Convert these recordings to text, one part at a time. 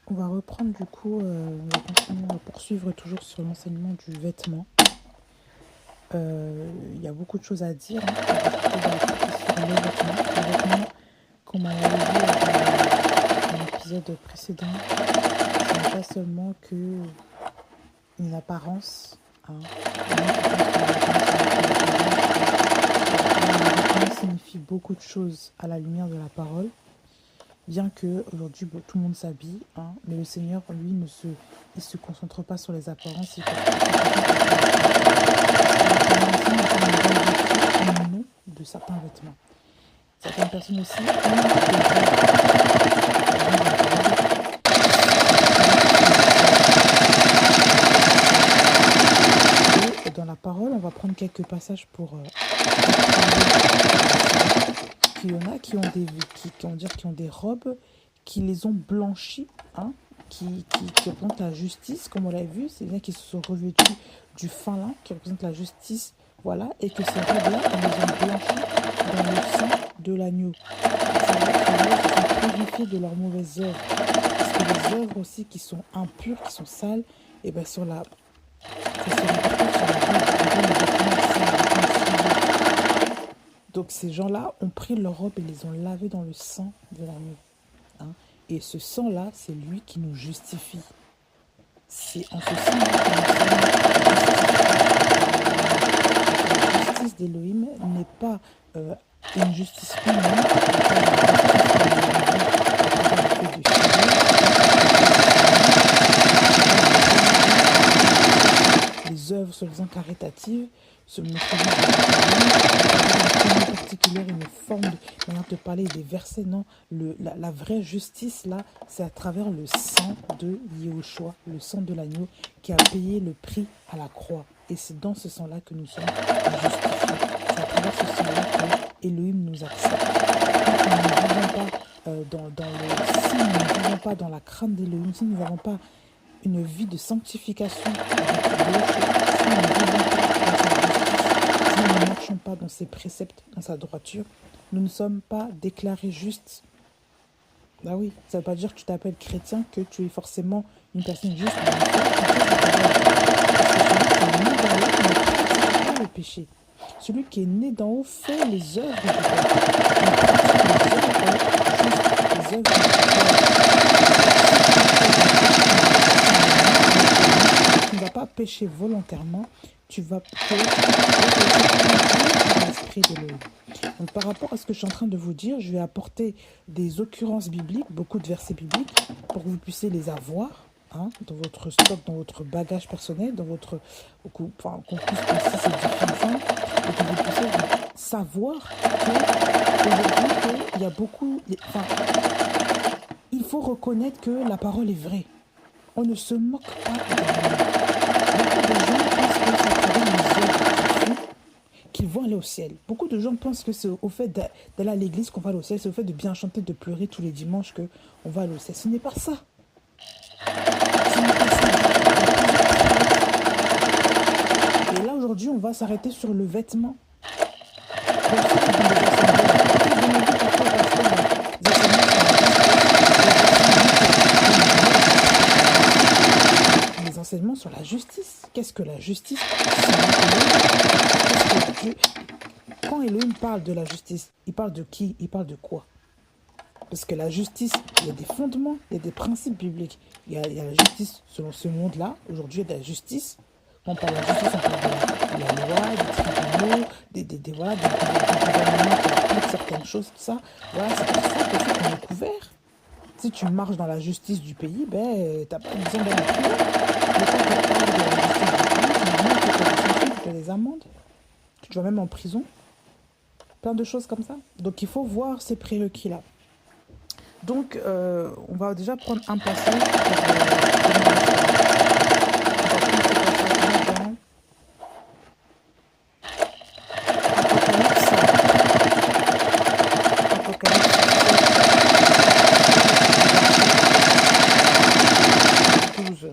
On va reprendre du coup, on va continuer, on va poursuivre toujours sur l'enseignement du vêtement. Il y a beaucoup de choses à dire, hein, sur les vêtements. Les vêtements, comme on l'avait vu dans l'épisode précédent, ce n'est pas seulement une apparence. Hein. Les vêtements signifient beaucoup de choses à la lumière de la parole. Bien que aujourd'hui tout le monde s'habille, hein, mais le Seigneur, lui, il se concentre pas sur les apparences, il se concentre sur de certains vêtements. Certaines personnes aussi et dans la parole, on va prendre quelques passages pour qu'il y en a qui ont des robes qui les ont blanchies, hein, qui représentent la justice, comme on l'a vu, c'est bien qu'ils se sont revêtus du fin lin qui représente la justice, voilà, et que ces robes-là, on les a blanchies dans le sang de l'agneau. Ces sont purifiés de leurs mauvaises œuvres. Parce que les œuvres aussi qui sont impures, qui sont sales, et bien sur la... Ça se répercute sur la robe. Donc ces gens-là ont pris leur robe et les ont lavés dans le sang de l'agneau. Hein. Et ce sang-là, c'est lui qui nous justifie. C'est en ce sang-là que nous sommes justifiés. La justice d'Élohim n'est pas une justice humaine, les œuvres soi-disant caritatives se montrent une particulière, une forme de manière de parler des versets. Non, la vraie justice là, c'est à travers le sang de Yehoshua, le sang de l'agneau qui a payé le prix à la croix. Et c'est dans ce sang-là que nous sommes justifiés. C'est à travers ce sang-là que Elohim nous accepte. Quand nous ne vivons pas si nous ne vivons pas dans la crainte d'Elohim, si nous n'avons pas une vie de sanctification si nous ne marchons pas dans ses préceptes, dans sa droiture, nous ne sommes pas déclarés justes. Bah oui, ça ne veut pas dire que tu t'appelles chrétien, que tu es forcément une personne juste. Le péché. Celui qui est né d'en haut fait les œuvres du Père. Tu ne vas pas pécher volontairement, tu vas pécher l'esprit de l'œil. Donc par rapport à ce que je suis en train de vous dire, je vais apporter des occurrences bibliques, beaucoup de versets bibliques, pour que vous puissiez les avoir, hein, dans votre stock, dans votre bagage personnel, dans votre... qu'on puisse passer ces différents et que vous puissiez savoir qu'il y a beaucoup... il faut reconnaître que la parole est vraie. On ne se moque pas de la qu'ils vont aller au ciel. Beaucoup de gens pensent que c'est au fait d'aller à l'église qu'on va aller au ciel, c'est au fait de bien chanter, de pleurer tous les dimanches qu'on va aller au ciel. Ce n'est pas ça. Ce n'est pas ça. Et là, aujourd'hui, on va s'arrêter sur le vêtement. Les enseignements sur la justice. Qu'est-ce que la justice? Quand Elohim parle de la justice, il parle de qui? Il parle de quoi? Parce que la justice, il y a des fondements, il y a des principes bibliques. Il y a la justice selon ce monde-là. Aujourd'hui, il y a de la justice. Quand on parle de la justice, on parle de la loi, des tribunaux, des gouvernements qui appliquent certaines choses, tout ça. Voilà, c'est pour ça que c'est est couvert. Si tu marches dans la justice du pays, ben, tu n'as pas besoin d'aller en prison. Mais quand tu parles de la justice du pays, tu fais des amendes. Tu vas même en prison. Plein de choses comme ça. Donc, il faut voir ces prérequis-là. Donc, on va déjà prendre un passage. Apocalypse 12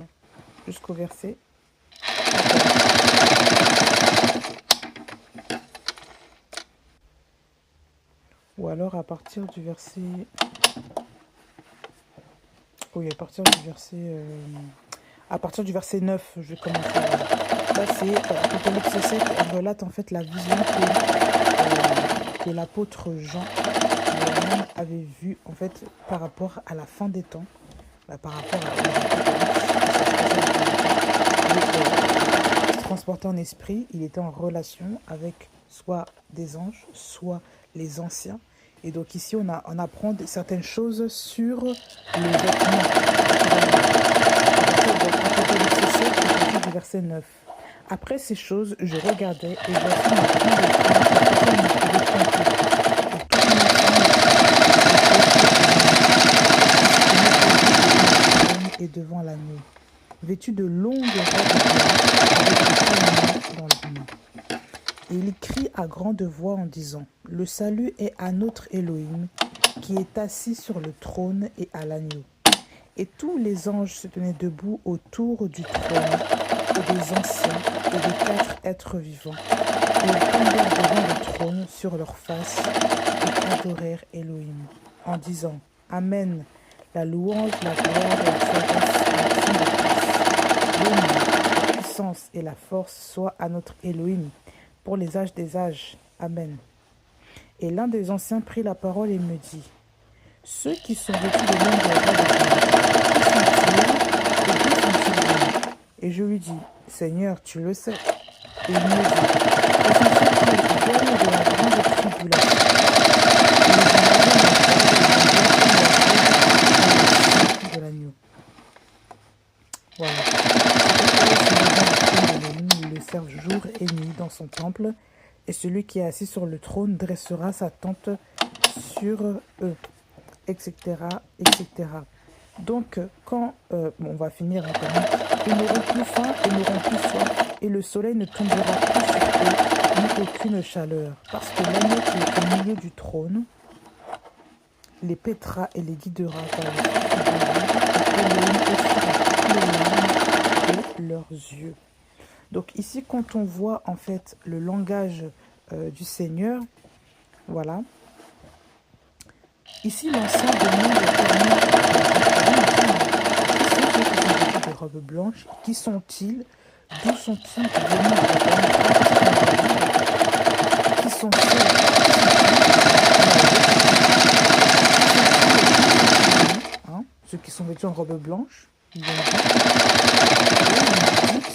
jusqu'au verset. Ou alors à partir du verset Oui, à partir du verset 9, je vais commencer. Là, c'est Apocalypse 7, elle relate en fait la vision que l'apôtre Jean avait vue en fait par rapport à la fin des temps, par rapport il se transportait en esprit, il était en relation avec soit des anges, soit les anciens. Et donc ici, on apprend certaines choses sur le vêtement. Apocalypse 7, à partir du verset 9. Après ces choses, je regardais et voici une grande et devant l'agneau, vêtu de longues robes blanches avec des palmes dans leurs mains. Et il crie à grande voix en disant, le salut est à notre Elohim, qui est assis sur le trône et à l'agneau. Et tous les anges se tenaient debout autour du trône, et des anciens, et des 4 êtres vivants. Et ils tombèrent devant le trône sur leurs faces, et adorèrent Elohim, en disant, Amen, la louange, la gloire et la sagesse, l'honneur, la puissance et la force soient à notre Elohim, pour les âges des âges. Amen. Et l'un des anciens prit la parole et me dit, ceux qui sont vêtus de longues robes blanches, et je lui dis, Seigneur, tu le sais. Et il me dit, ce sont ceux qui viennent de la grande tribulation. Et de l'agneau. Voilà. Ils le servent jour et nuit dans son temple, et celui qui est assis sur le trône dressera sa tente sur eux, etc., etc. Donc, quand on va finir encore, ils n'auront plus faim et n'auront plus soif, et le soleil ne tombera plus sur eux, ni aucune chaleur, parce que l'agneau qui est au milieu du trône les pètera et les guidera par le et leurs yeux. Donc ici, quand on voit en fait le langage du Seigneur, voilà. Ici, l'ancien demande de robes blanches. Qui sont-ils? D'où sont-ils venus? Qui sont ceux qui sont vêtus en robe blanche?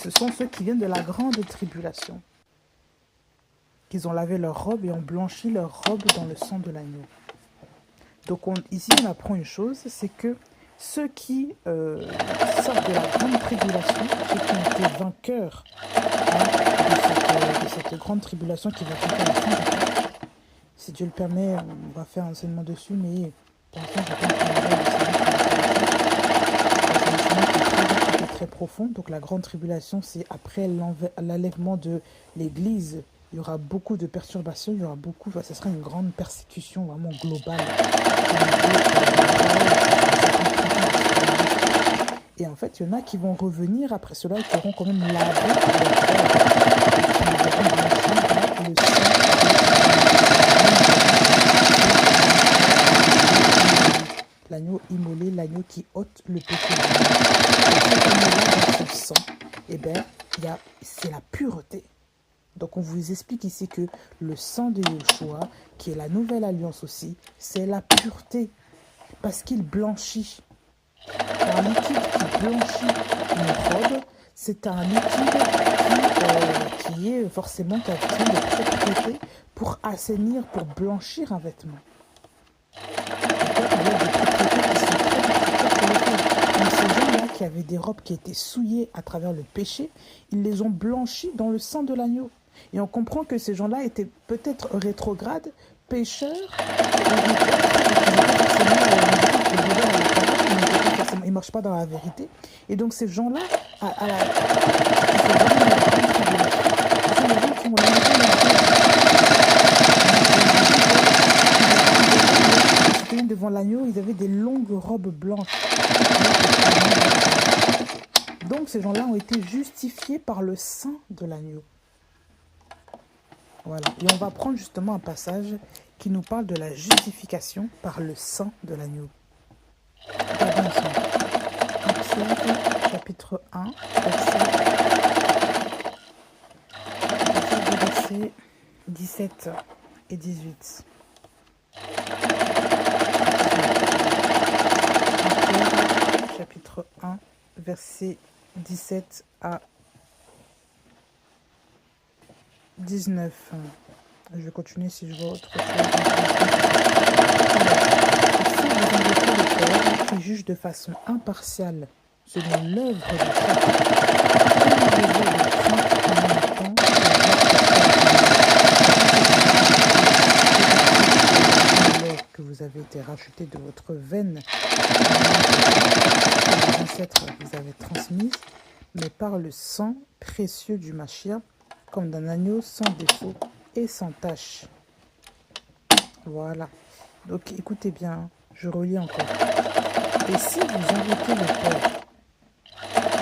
Ce sont ceux qui viennent de la grande tribulation. Qu'ils ont lavé leurs robes et ont blanchi leurs robes dans le sang de l'agneau. Donc ici, on apprend une chose, c'est que ceux qui sortent de la grande tribulation, ceux qui ont été vainqueurs de cette grande tribulation qui va finir à la fin, si Dieu le permet, on va faire un enseignement dessus, mais pour l'instant, je pense que c'est très profond. Donc la grande tribulation, c'est après l'enlèvement de l'Église. Il y aura beaucoup de perturbations, il y aura beaucoup, ce sera une grande persécution vraiment globale. Et en fait, il y en a qui vont revenir après cela et qui auront quand même lavé l'agneau immolé, l'agneau qui ôte le péché. Dans son sang, eh bien, c'est la pureté. Donc on vous explique ici que le sang de Yeshua, qui est la nouvelle alliance aussi, c'est la pureté, parce qu'il blanchit. Un liquide qui blanchit une robe, c'est un liquide qui est forcément qui a besoin de propriété pour assainir, pour blanchir un vêtement. Donc ces gens-là qui avaient des robes qui étaient souillées à travers le péché, ils les ont blanchies dans le sang de l'agneau. Et on comprend que ces gens-là étaient peut-être rétrogrades, pécheurs, ils ne marchent pas dans la vérité. Et donc ces gens-là, ce sont les gens qui ont devant l'agneau, ils avaient des longues robes blanches. Donc ces gens-là ont été justifiés par le sang de l'agneau. Voilà. Et on va prendre justement un passage qui nous parle de la justification par le sang de l'agneau. Regardons ensemble. Pierre, chapitre 1, versets 17 et 18. Pierre, chapitre 1, versets 17 à 19. Je vais continuer si je vois autre chose. Si vous invoquez le Père qui juge de façon impartiale selon l'œuvre de que vous avez été racheté de votre veine, que vos ancêtres vous avez transmise, mais par le sang précieux du Machia, comme d'un agneau sans défaut et sans tache. Voilà. Donc écoutez bien, je relis encore. Et si vous invoquez le Père,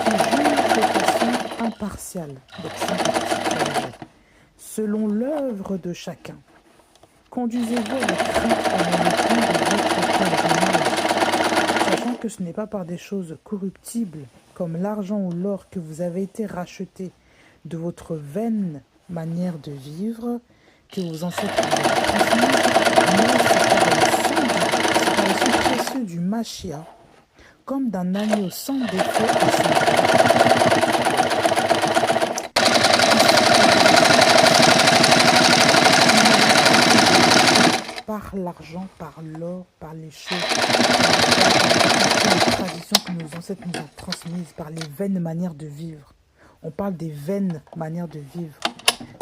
qui juge de façon impartiale, donc selon l'œuvre de chacun, conduisez-vous avec crainte pendant le temps de votre pèlerinage, sachant que ce n'est pas par des choses corruptibles, comme l'argent ou l'or, que vous avez été rachetés de votre vaine manière de vivre, que vos ancêtres vous ont transmise, mais c'est par le sang précieux du Machia, comme d'un agneau sans défaut et sans par l'argent, par l'or, par les choses, par les traditions que nos ancêtres nous ont transmises, par les vaines manières de vivre. On parle des vaines manières de vivre.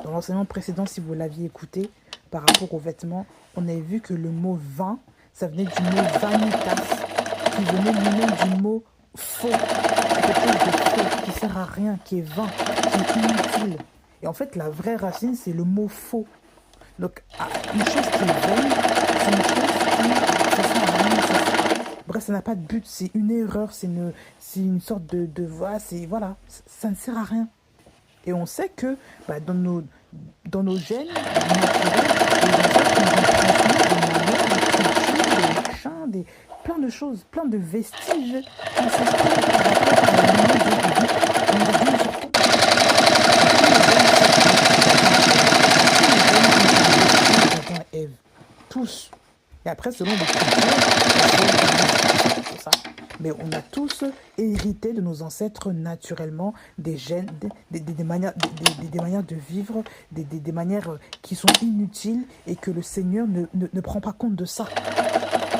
Dans l'enseignement précédent, si vous l'aviez écouté, par rapport aux vêtements, on avait vu que le mot vain, ça venait du mot vanitas, qui venait lui-même du mot faux, quelque chose de faux, qui sert à rien, qui est vain, qui est inutile. Et en fait, la vraie racine, c'est le mot faux. Donc, une chose qui est vaine, c'est une chose qui, ça sert à rien, bref, ça n'a pas de but, c'est une erreur, c'est une sorte de voilà, ça ne sert à rien. Et on sait que dans nos gènes naturels, les ancêtres nous ont transmis des manières, des cultures, des machins, plein de choses, plein de vestiges ancestraux par rapport à la manière de vivre. Ève, tous. Et après, selon les cultures, c'est ça. Mais on a tous hérité de nos ancêtres naturellement des gènes, des manières de vivre, des manières qui sont inutiles et que le Seigneur ne prend pas compte de ça.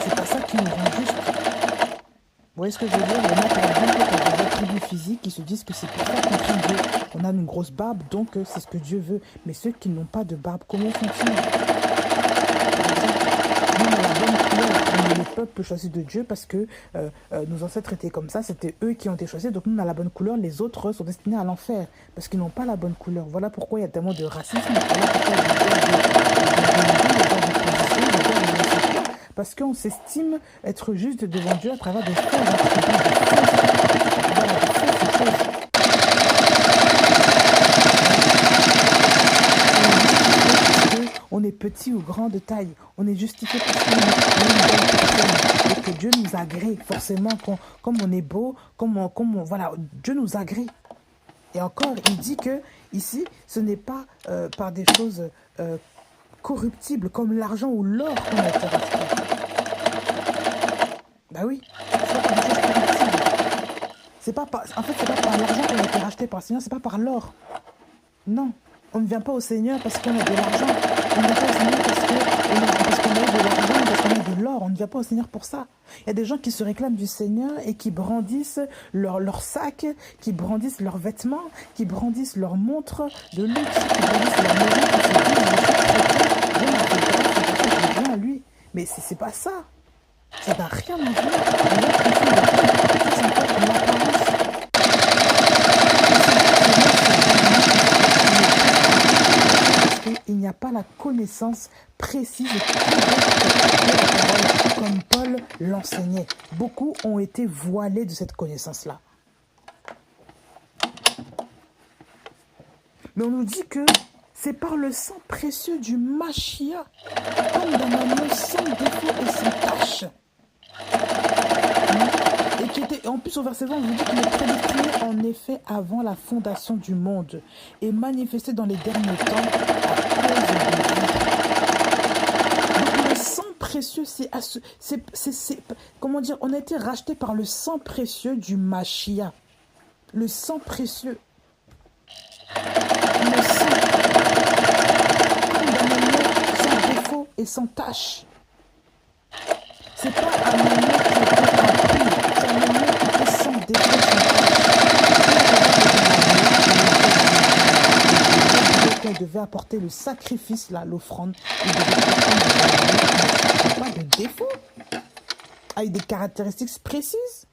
C'est pas ça qui nous rend juste. Vous voyez ce que je veux dire? Il y en a par exemple qui ont des attributs physiques qui se disent que c'est pour ça qu'on craint Dieu. On a une grosse barbe, donc c'est ce que Dieu veut. Mais ceux qui n'ont pas de barbe, comment font-ils? Nous, on a la bonne couleur. On est le peuple choisi de Dieu parce que nos ancêtres étaient comme ça. C'était eux qui ont été choisis. Donc nous, on a la bonne couleur. Les autres sont destinés à l'enfer parce qu'ils n'ont pas la bonne couleur. Voilà pourquoi il y a tellement de racisme. Voilà pourquoi il y a parce qu'on s'estime être juste devant Dieu à travers des fausses choses. On est petit ou grand de taille. On est justifié parce qu'on est une belle personne. Et que Dieu nous agrée. Forcément, comme on est beau, voilà, Dieu nous agrée. Et encore, il dit que ici, ce n'est pas par des choses corruptibles comme l'argent ou l'or qu'on a été racheté. Bah oui, c'est pas par des choses corruptibles. En fait, c'est pas par l'argent qu'on a été racheté par le Seigneur, c'est pas par l'or. Non, on ne vient pas au Seigneur parce qu'on a de l'argent. On ne vient pas au Seigneur parce qu'on a de l'argent, parce qu'on a de l'or. On ne vient pas au Seigneur pour ça. Il y a des gens qui se réclament du Seigneur et qui brandissent leur sac, qui brandissent leurs vêtements, qui brandissent leurs montres de luxe, qui brandissent leur maison, qui se disent Dieu m'a fait grâce, c'est pour ça que je viens à lui. Mais c'est pas ça. Ça n'a rien à voir. Il n'y a pas la connaissance précise comme Paul l'enseignait. Beaucoup ont été voilés de cette connaissance-là. Mais on nous dit que c'est par le sang précieux du Machia, comme d'un agneau sans défaut et sans tache. Et en plus, au verset 20, on vous dit qu'il est prédestiné en effet avant la fondation du monde et manifesté dans les derniers temps à cause de vous. Donc, le sang précieux, comment dire, on a été racheté par le sang précieux du Mashiach. Le sang précieux. Le sang. Comme d'un agneau sans défaut et sans tache. C'est pas un agneau qui est impur, c'est un agneau qui est sans défaut, sans tache. Il devait apporter le sacrifice, là, l'offrande. Il devait pas de défaut. Avec des caractéristiques précises.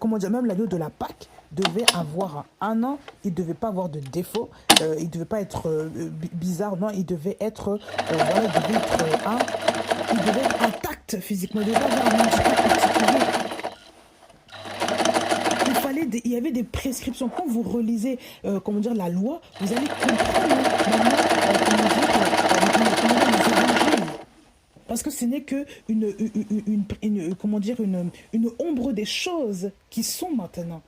Comment dire, même l'agneau de la Pâque devait avoir un an, il ne devait pas avoir de défaut, il ne devait pas être bizarre, non, il devait être, voilà, il devait être intact physiquement, il devait avoir un handicap particulier. Il y avait des prescriptions. Quand vous relisez, comment dire, la loi, vous allez comprendre maintenant, comment dire, les évangiles. Parce que ce n'est que comment dire, une ombre des choses qui sont maintenant.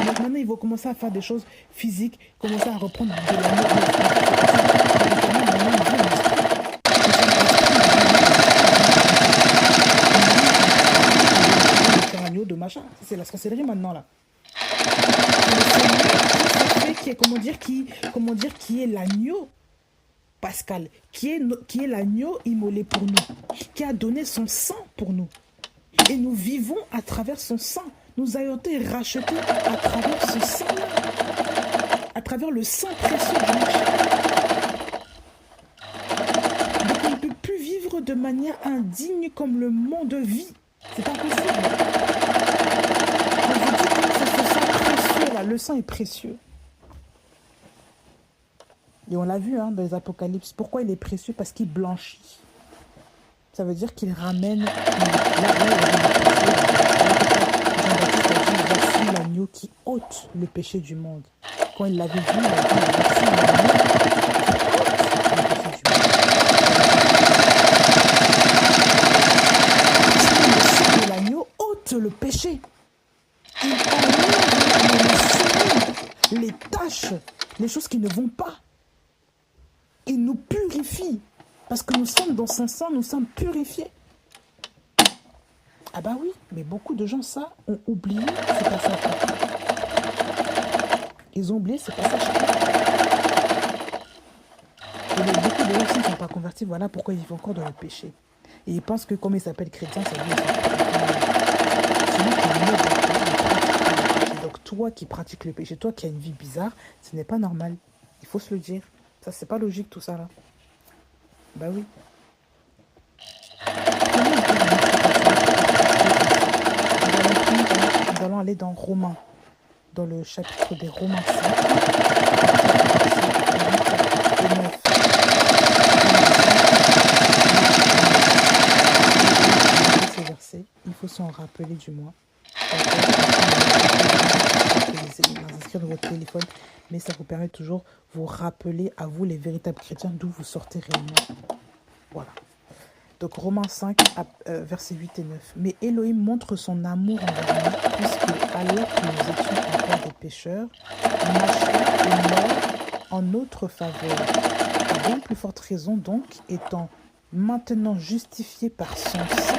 Maintenant, ils vont commencer à faire des choses physiques, commencer à reprendre de l'amour. De machin, c'est la sorcellerie maintenant là. Qui est qui est l'agneau pascal, qui est l'agneau immolé pour nous, qui a donné son sang pour nous, et nous vivons à travers son sang. Nous avons été rachetés à travers ce sang, à travers le sang précieux du Mashiach. Donc on ne peut plus vivre de manière indigne comme le monde vit. C'est pas possible. On vous dit que c'est ce sang précieux là, le sang est précieux. Et on l'a vu dans les Apocalypses. Pourquoi il est précieux? Parce qu'il blanchit. Ça veut dire qu'il ramène... Voici l'agneau qui ôte le péché du monde. Quand il l'avait vu, il a dit, voici l'agneau qui ôte le péché du monde. Le sang de l'agneau ôte le péché. Il enlève les taches, les choses qui ne vont pas. Il nous purifie. Parce que nous sommes dans son sang, nous sommes purifiés. Ah bah oui, mais beaucoup de gens, ça, ont oublié, c'est pas ça. Ils ont oublié, c'est pas ça. Et beaucoup de gens ne sont pas convertis, voilà pourquoi ils vivent encore dans le péché. Et ils pensent que comme ils s'appellent chrétiens, ça veut dire que donc toi qui pratiques le péché, toi qui as une vie bizarre, ce n'est pas normal. Il faut se le dire. Ça, c'est pas logique tout ça là. Bah oui. Nous allons aller dans Romains, dans le chapitre des Romains 5. Ces versets, il faut s'en rappeler du moins. Inscrire dans votre téléphone, mais ça vous permet toujours vous rappeler à vous les véritables chrétiens d'où vous sortez réellement. Voilà. Donc Romains 5, versets 8 et 9. Mais Elohim montre son amour envers nous, puisque alors que nous étions encore des pécheurs, Mashiach est mort en notre faveur. À bien plus forte raison donc, étant maintenant justifiés par son sang,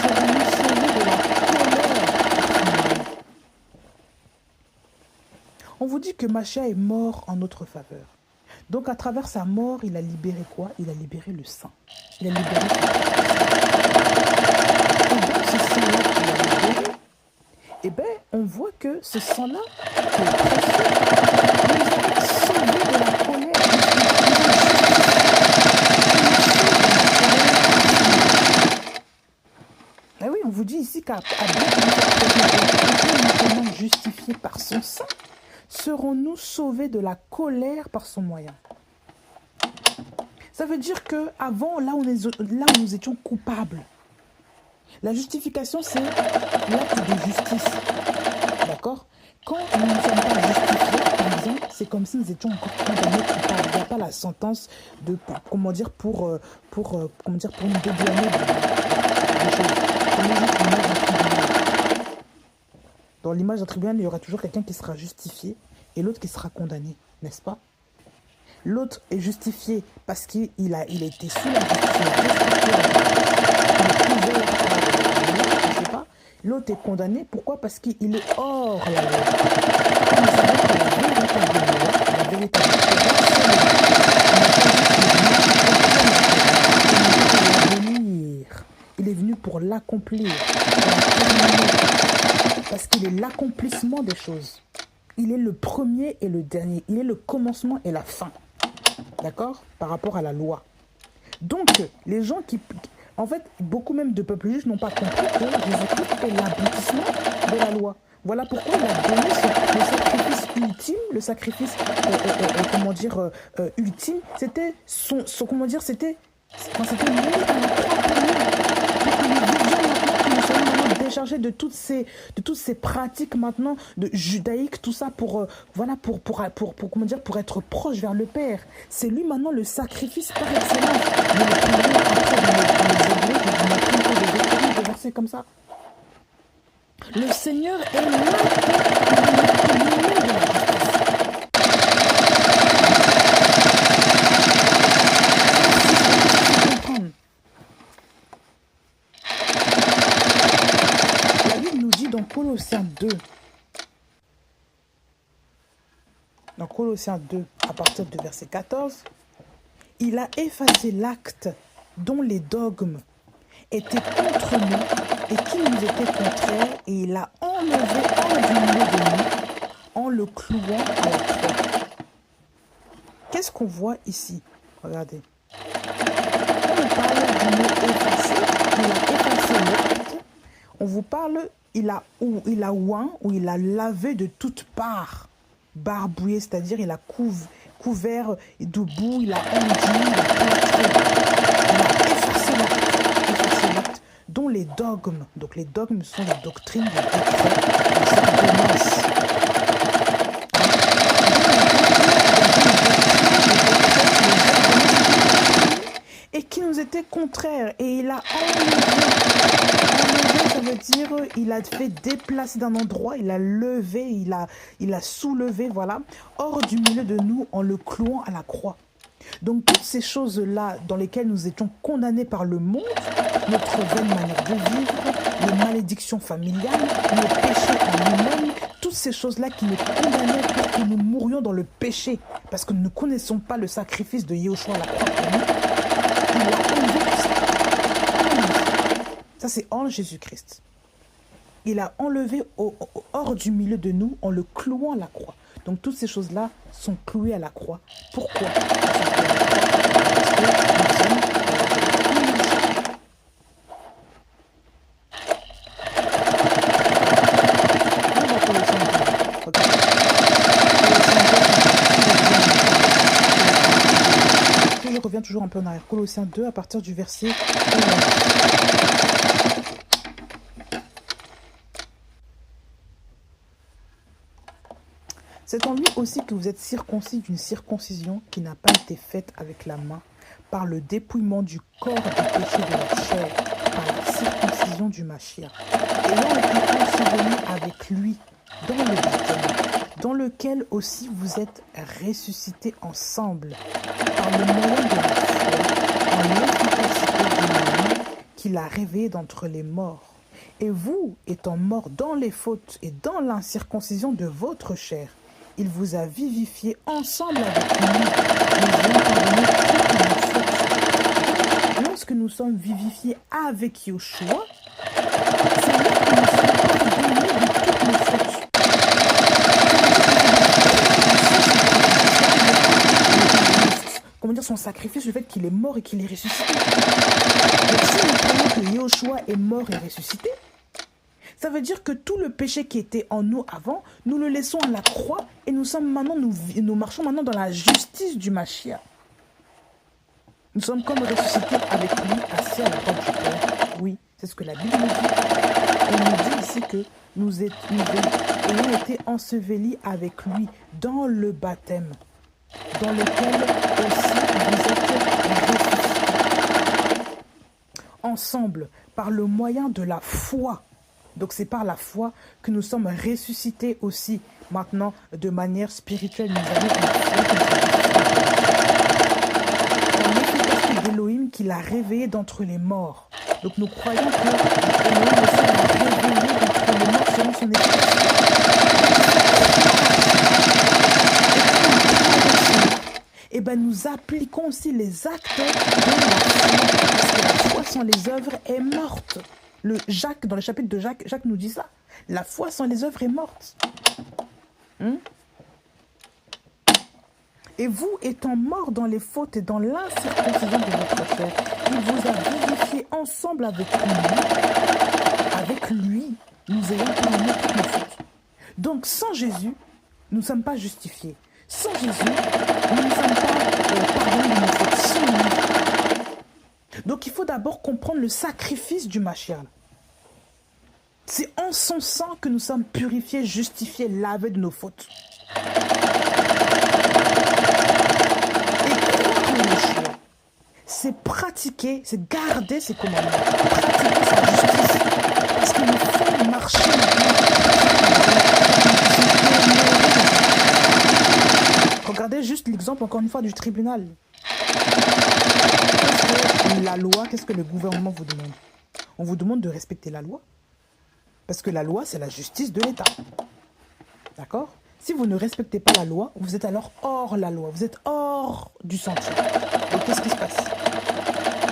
serons-nous sauvés de la colère. On vous dit que Mashiach est mort en notre faveur. Donc, à travers sa mort, il a libéré quoi? Il a libéré le sang. Il a libéré le sang. Et dans ce sang-là qu'il a libéré, eh bien, on voit que ce sang-là, qui est précieux, nous a sauvés de la colère. Ah oui, on vous dit ici qu'à maintenant justifiés par son sang, serons-nous sauvés de la colère par son moyen? Ça veut dire qu'avant, là où nous étions coupables, la justification, c'est l'acte de justice. D'accord? Quand nous ne sommes pas justifiés, par exemple, c'est comme si nous étions encore condamnés coupables. Il n'y a pas pas la sentence de, comment dire, comment dire, pour nous dédouaner des choses. Dans l'image d'un tribunal, il y aura toujours quelqu'un qui sera justifié et l'autre qui sera condamné, n'est-ce pas? L'autre est justifié parce qu'il a été sous la justice, l'autre est condamné, pourquoi? Parce qu'il est hors la loi. Nous savons que la véritable il est venu pour l'accomplir, parce qu'il est l'accomplissement des choses. Il est le premier et le dernier, il est le commencement et la fin. D'accord? Par rapport à la loi. Donc, les gens qui... En fait, beaucoup même de peuples juifs n'ont pas compris que Jésus-Christ est l'aboutissement de la loi. Voilà pourquoi il a donné le sacrifice ultime, le sacrifice, comment dire, ultime. C'était comment dire, c'était lié à la déchargé de toutes ces pratiques maintenant de judaïque, tout ça pour voilà comment dire, pour être proche vers le Père. C'est lui maintenant le sacrifice par excellence. Des versets comme ça. Le Seigneur est là. Dans Colossiens 2, à partir du verset 14, il a effacé l'acte dont les dogmes étaient contre nous et qui nous étaient contraires, et il a enlevé hors du milieu de nous en le clouant à la croix. Qu'est-ce qu'on voit ici? Regardez. Quand on parle du mot effacé, il a effacé l'acte. On vous parle, il a oint, ou il a lavé de toutes parts, barbouillé, c'est-à-dire il a couvert de boue, il a enduit, il a plâtré, il a effacé l'acte, dont les dogmes, donc les dogmes sont les doctrines, les décrets, les ordonnances. Et qui nous étaient contraires, et il a enlevé, ça veut dire il a fait déplacer d'un endroit, il a levé, il a soulevé, voilà, hors du milieu de nous en le clouant à la croix. Donc toutes ces choses-là dans lesquelles nous étions condamnés par le monde, notre vaine manière de vivre, les malédictions familiales, nos péchés en nous-mêmes, toutes ces choses-là qui nous condamnaient pour que nous mourions dans le péché, parce que nous ne connaissons pas le sacrifice de Yahushua à la croix pour nous. Il a enlevé tout ça. Ça, c'est en Jésus-Christ. Il a enlevé hors du milieu de nous en le clouant à la croix. Donc, toutes ces choses-là sont clouées à la croix. Pourquoi? Parce que nous sommes je reviens toujours un peu en arrière. Colossiens 2 à partir du verset 11. C'est en lui aussi que vous êtes circoncis d'une circoncision qui n'a pas été faite avec la main, par le dépouillement du corps du péché de la chair, par la circoncision du Mashiach, ayant été ensevelis avec lui dans le baptême, dans lequel aussi vous êtes ressuscités ensemble, par le moyen de la foi, en l'efficacité de lui qu'il a réveillé d'entre les morts. Et vous, étant morts dans les fautes et dans l'incirconcision de votre chair, il vous a vivifié ensemble avec lui, nous ayant pardonné toutes nos fautes. Lorsque nous sommes vivifiés avec Yahushua, c'est là que nous sommes pardonnés de toutes nos fautes. Comment dire, son sacrifice, le fait qu'il est mort et qu'il est ressuscité. Donc si nous prenons que Yahushua est mort et ressuscité, ça veut dire que tout le péché qui était en nous avant, nous le laissons à la croix et nous marchons maintenant dans la justice du Mashiach. Nous sommes comme ressuscités avec lui, assis à la droite du Père. Oui, c'est ce que la Bible nous dit. Elle nous dit ici que nous ayons été ensevelis avec lui dans le baptême. dans lequel aussi vous êtes ressuscités ensemble par le moyen de la foi. Donc c'est par la foi que nous sommes ressuscités aussi maintenant de manière spirituelle. Nous avons la foi que nous sommes ressuscités. En l'efficacité d'Élohim qui l'a réveillé d'entre les morts. Donc nous croyons que Élohim aussi l'a réveillé d'entre les morts selon son efficacité. Et bien nous appliquons aussi les actes de la foi. Parce que la foi sans les œuvres est morte. Jacques, dans le chapitre de Jacques, Jacques nous dit ça. La foi sans les œuvres est morte. Et vous, étant morts dans les fautes et dans l'incirconcision de votre chair, il vous a vivifié ensemble avec lui. Avec lui, nous ayons pardonné toutes nos fautes. Donc, sans Jésus, nous ne sommes pas justifiés. Sans Jésus, nous ne sommes pas pardonnés de nos fautes. Sans lui. Donc, il faut d'abord comprendre le sacrifice du Mashiach. C'est en son sang que nous sommes purifiés, justifiés, lavés de nos fautes. C'est pratiquer, c'est garder ses commandements, pratiquer sa justice. Parce que nous faut marcher maintenant. Regardez juste l'exemple, encore une fois, du tribunal. Qu'est-ce que la loi, qu'est-ce que le gouvernement vous demande? On vous demande de respecter la loi. Parce que la loi, c'est la justice de l'État. D'accord? Si vous ne respectez pas la loi, vous êtes alors hors la loi. Vous êtes hors du sentier. Donc, qu'est-ce qui se passe?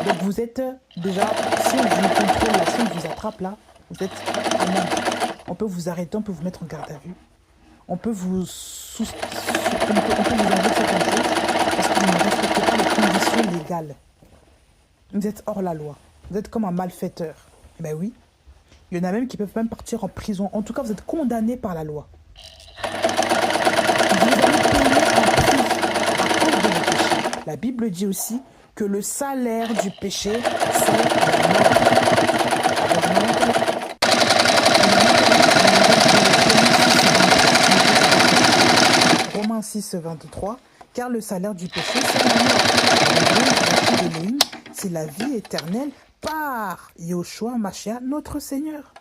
Donc, vous êtes déjà, si on vous contrôle là, si on vous attrape là, vous êtes amende. On peut vous arrêter, on peut vous mettre en garde à vue. On peut vous enlever certaines choses parce que vous ne respectez pas les conditions légales. Vous êtes hors la loi. Vous êtes comme un malfaiteur. Ben oui. Il y en a même qui peuvent même partir en prison. En tout cas, vous êtes condamné par la loi. Vous allez payer un prix à cause de vos péchés. La Bible dit aussi que le salaire du péché, c'est la mort. Romains 6, 23. Car le salaire du péché, c'est la mort. C'est la vie éternelle par Yahushua Mashiach, notre Seigneur.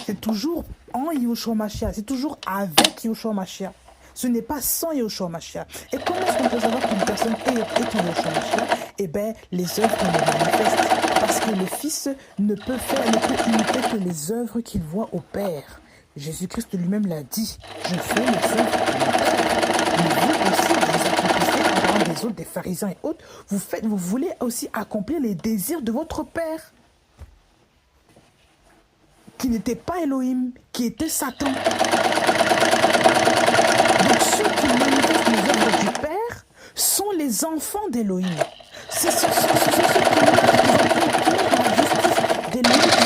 C'est toujours en Yahushua Mashiach, c'est toujours avec Yahushua Mashiach. Ce n'est pas sans Yahushua Mashiach. Et comment est-ce qu'on peut savoir qu'une personne est en Yahushua Mashiach? Eh bien, les œuvres qu'on le manifestent. Parce que le Fils ne peut imiter que les œuvres qu'il voit au Père. Jésus-Christ lui-même l'a dit. Je fais les œuvres de mon Père. Mais vous aussi, vous accomplissez en parlant des autres, des pharisiens et autres. Vous voulez aussi accomplir les désirs de votre Père. Qui n'était pas Elohim, qui était Satan. Donc ceux qui manifestent les œuvres du Père sont les enfants d'Elohim. C'est ceux qui manifestent la justice d'Elohim, qui ont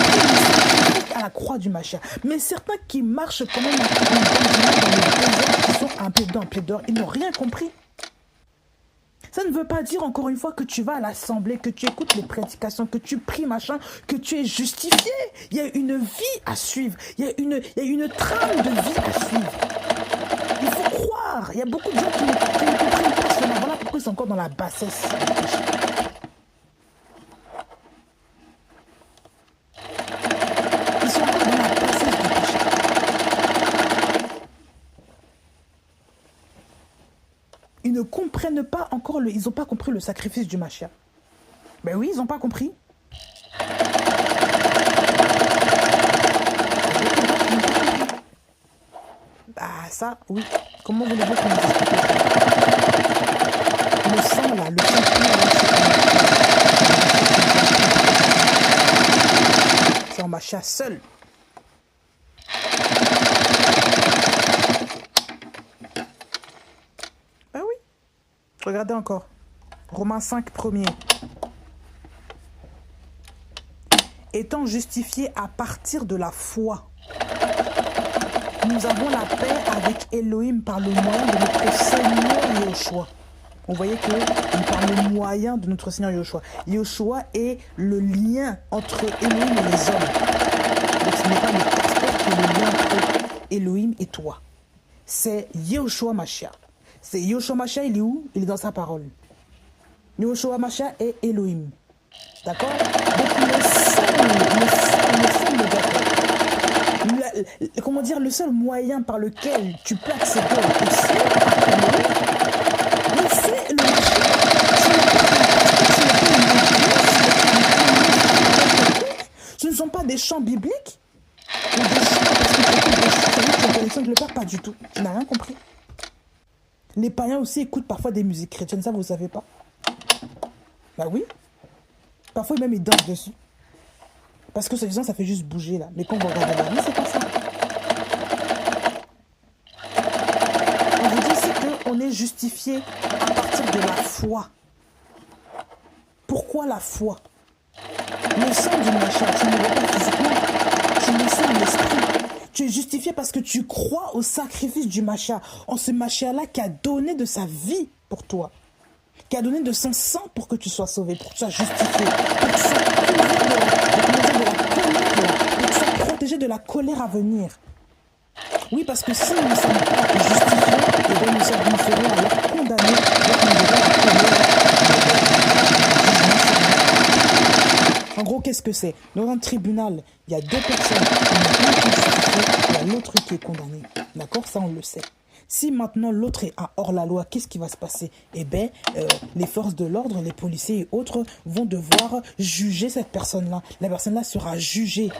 compris à la croix du Mashiach. Mais certains qui marchent quand même dans le désert, qui sont un pied dehors, ils n'ont rien compris. Ça ne veut pas dire, encore une fois, que tu vas à l'assemblée, que tu écoutes les prédications, que tu pries, machin, que tu es justifié. Il y a une vie à suivre. Il y a une trame de vie à suivre. Il faut croire. Il y a beaucoup de gens qui ne comprennent pas cela. Voilà pourquoi ils sont encore dans la bassesse. Ils sont encore dans la bassesse du péché. Ils ne comprennent pas encore, ils n'ont pas compris le sacrifice du Mashiach. Ben oui, ils n'ont pas compris. Bah ça, oui. Comment voulez-vous qu'on nous explique? Le sang là, le sang pur là, c'est en Mashiach seul. Ben oui. Regardez encore. Romains 5, premier. Étant justifiés à partir de la foi, nous avons la paix avec Elohim par le moyen de notre Seigneur Yahushua. Vous voyez que par le moyen de notre Seigneur Yahushua. Yahushua est le lien entre Elohim et les hommes. Donc ce n'est pas le pasteur qui est le lien entre eux. Elohim et toi. C'est Yehoshua Mashiach. C'est Yehoshua Mashiach, il est où? Il est dans sa parole. Yehoshua Mashiach est Elohim. D'accord? Donc comment dire, le seul moyen par lequel tu peux accéder au ciel, c'est le Mashiach. Ce ne sont pas des chants bibliques ou des chants parce que tu écoutes des chants, tu as connexion avec le Père, pas du tout. Tu n'as rien compris. Les païens aussi écoutent parfois des musiques chrétiennes, ça vous ne savez pas? Bah oui. Parfois même ils dansent dessus. Parce que soi-disant ça fait juste bouger là. Mais quand vous regardez la vie, c'est pas ça. On vous dit c'est qu'on est justifié à partir de la foi. Pourquoi la foi? Le sang du Mashiach, tu ne le vois pas physiquement, tu le sens en l'esprit. Tu es justifié parce que tu crois au sacrifice du Mashiach. En ce Mashiach-là qui a donné de sa vie pour toi. Qui a donné de son sang pour que tu sois sauvé, pour que tu sois justifié, pour que tu sois protégé de la colère à venir. Oui, parce que si nous ne sommes pas justifiés, et bien nous serons alors condamnés, donc nous aurons la colère. En gros, qu'est-ce que c'est? Dans un tribunal, il y a deux personnes qui n'ont pas été justifiées, il y a l'autre qui est condamné. D'accord? Ça, on le sait. Si maintenant l'autre est hors la loi, qu'est-ce qui va se passer? Eh bien, les forces de l'ordre, les policiers et autres vont devoir juger cette personne-là. La personne-là sera jugée.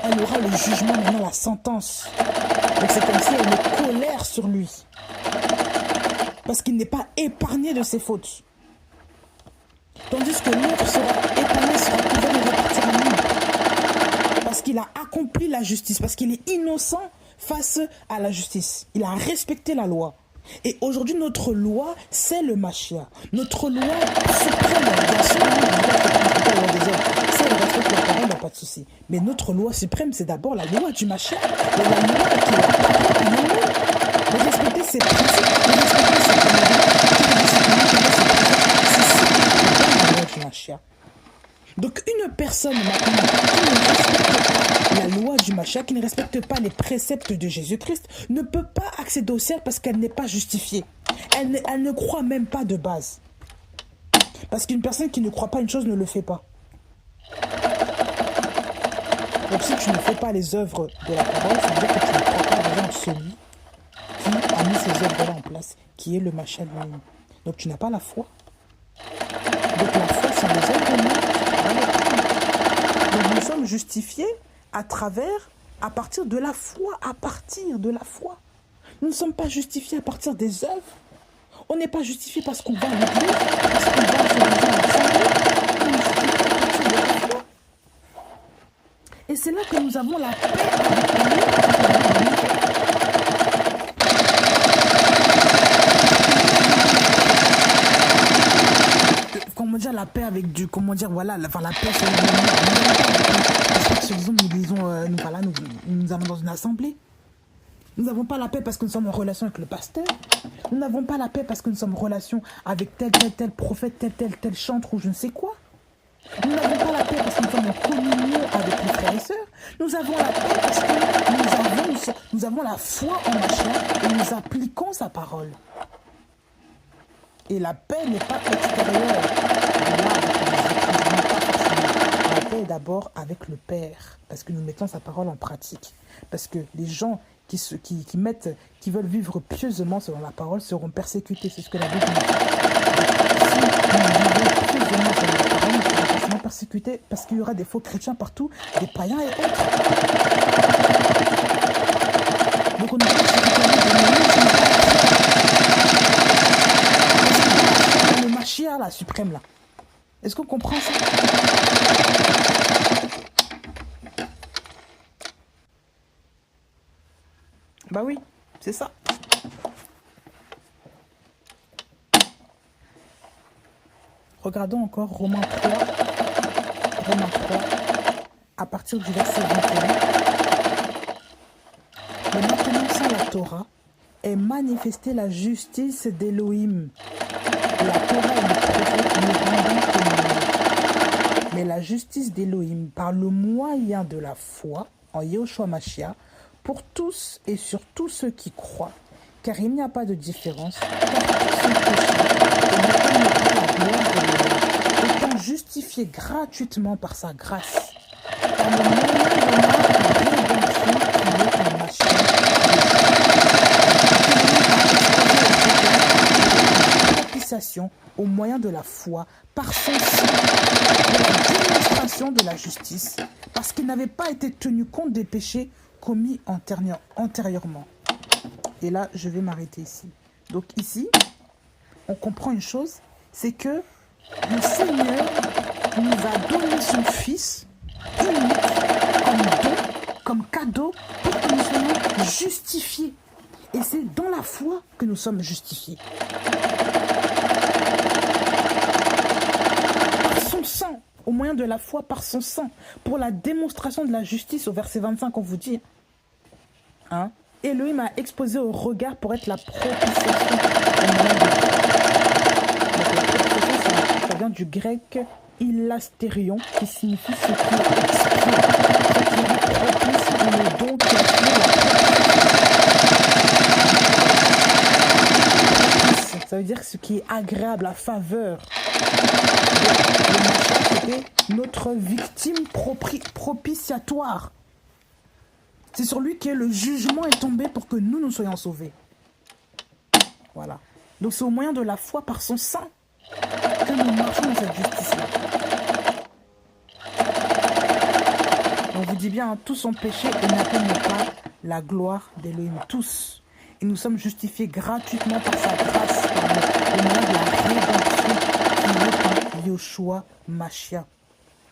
Elle aura le jugement, maintenant la sentence. Donc c'est comme si elle met colère sur lui. Parce qu'il n'est pas épargné de ses fautes. Tandis que l'autre sera épargné, sera couvert de repartir en ligne. Parce qu'il a accompli la justice, parce qu'il est innocent face à la justice. Il a respecté la loi. Et aujourd'hui, notre loi, c'est le Mashiach. Notre loi suprême, bien sûr, c'est le respect de la parole, il n'y a pas de souci. Mais notre loi suprême, c'est d'abord la loi du Mashiach. La loi qui est de respecter ses principes, de respecter ses commandements, donc une personne maintenant qui ne respecte pas la loi du Mashiach, qui ne respecte pas les préceptes de Jésus-Christ, ne peut pas accéder au ciel parce qu'elle n'est pas justifiée. Elle ne croit même pas de base. Parce qu'une personne qui ne croit pas une chose ne le fait pas. Donc si tu ne fais pas les œuvres de la parole, ça veut dire que tu ne crois pas vraiment en celui qui a mis ces œuvres-là en place, qui est le Mashiach lui-même. Donc tu n'as pas la foi. Donc la foi, c'est les œuvres. Donc nous sommes justifiés à partir de la foi, à partir de la foi. Nous ne sommes pas justifiés à partir des œuvres. On n'est pas justifié parce qu'on va à l'église, parce qu'on va se lever à l'assemblée. On est justifié à partir de la foi. Et c'est là que nous avons la paix avec Dieu. Comment dire la paix avec Dieu, comment dire, voilà, la paix c'est nous allons dans une assemblée. Nous n'avons pas la paix parce que nous sommes en relation avec le pasteur. Nous n'avons pas la paix parce que nous sommes en relation avec tel prophète, tel chantre ou je ne sais quoi. Nous n'avons pas la paix parce que nous sommes en communion avec nos frères et sœurs. Nous avons la paix parce que nous avons la foi en Mashiach et nous appliquons sa parole. Et la paix n'est pas extérieure. La paix est d'abord avec le Père, parce que nous mettons sa parole en pratique. Parce que les gens qui veulent vivre pieusement selon la parole seront persécutés. C'est ce que la Bible dit. Si nous vivons pieusement selon la parole, nous serons forcément persécutés parce qu'il y aura des faux chrétiens partout, des païens et autres. Donc on ne peut pas le Mashiach, la suprême là. Est-ce qu'on comprend ça? Bah oui, c'est ça. Regardons encore Romains 3, à partir du verset 21. Mais maintenant, sans la Torah, est manifestée la justice d'Élohim. La Torah et le prophète nous rendant témoignage. Mais la justice d'Élohim, par le moyen de la foi en Yehoshua Mashiach, pour tous et sur tous ceux qui croient, car il n'y a pas de différence, car tous sont péchés et n'atteignent pas la gloire de Dieu, étant justifiés gratuitement par sa grâce, par le moyen de la rédemption qui est en propitiation au moyen de la foi par son sang, de la démonstration de la justice, parce qu'il n'avait pas été tenu compte des péchés commis antérieurement. Et là, je vais m'arrêter ici. Donc ici, on comprend une chose, c'est que le Seigneur nous a donné son Fils unique comme don, comme cadeau, pour que nous soyons justifiés. Et c'est dans la foi que nous sommes justifiés. Par son sang, au moyen de la foi, par son sang, pour la démonstration de la justice, au verset 25, on vous dit, hein, Elohim a exposé au regard pour être la propitiation. Ça vient du grec ilastérion, qui signifie ce qui est expié, ce qui est propice ou le don qui a propice. Ça veut dire ce qui est agréable, la faveur. C'était notre victime propitiatoire. C'est sur lui que le jugement est tombé pour que nous soyons sauvés. Voilà. Donc c'est au moyen de la foi par son sang que nous marchons dans cette justice-là. On vous dit bien, hein, tous ont péché et n'atteignent pas la gloire d'Elohim. Tous. Et nous sommes justifiés gratuitement par sa grâce, par le moyen de la rédemption qui est en Yeshua Mashiach.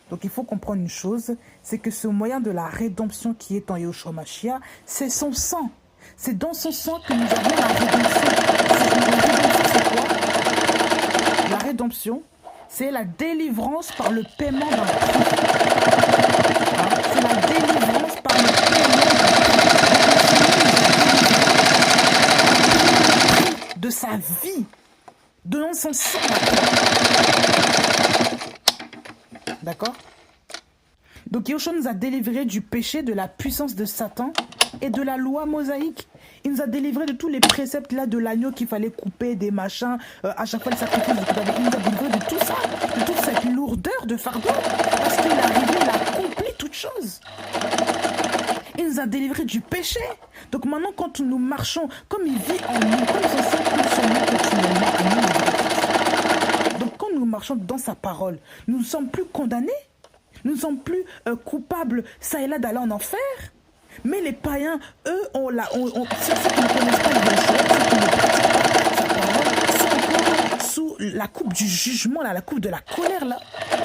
Donc il faut comprendre une chose, c'est que ce moyen de la rédemption qui est en Yeshua Mashiach, c'est son sang. C'est dans son sang que nous avons la rédemption. C'est quoi? La rédemption, c'est la délivrance par le paiement d'un prix. C'est la délivrance par le paiement d'un prix de sa vie, donnant son sang. D'accord? Donc Yeshua nous a délivrés du péché, de la puissance de Satan et de la loi mosaïque. Il nous a délivrés de tous les préceptes là de l'agneau qu'il fallait couper, des machins, à chaque fois le sacrifice. Il nous a délivrés de tout ça, de toute cette lourdeur de fardeau. Parce qu'il est arrivé, il a accompli toutes choses. Il nous a délivrés du péché. Donc maintenant quand nous marchons, comme il vit en nous, comme son sang coule sur nous continuellement, à nous, donc quand nous marchons dans sa parole, nous ne sommes plus condamnés. Nous ne sommes plus coupables, ça et là, d'aller en enfer. Mais les païens, eux, ceux qui ne connaissent pas les choses, ceux qui ne pratiquent pas sa parole, sont encore sous la coupe du jugement, là, la coupe de la colère, là. C'est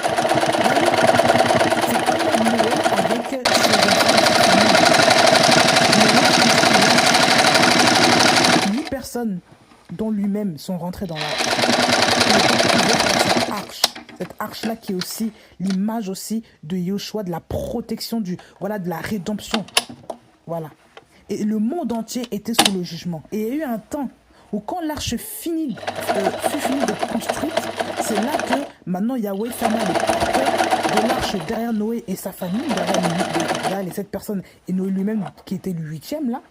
comme Noé avec ses enfants. 8 personnes, dont lui-même, sont rentrées dans l'arche. Cette arche. Cette arche-là qui est aussi l'image aussi de Yeshua, de la protection, de la rédemption. Voilà. Et le monde entier était sous le jugement. Et il y a eu un temps où quand l'arche fut finie de construite, c'est là que maintenant Yahweh ferma les portes de l'arche derrière Noé et sa famille, derrière les 7 personnes, et Noé lui-même qui était le 8e là.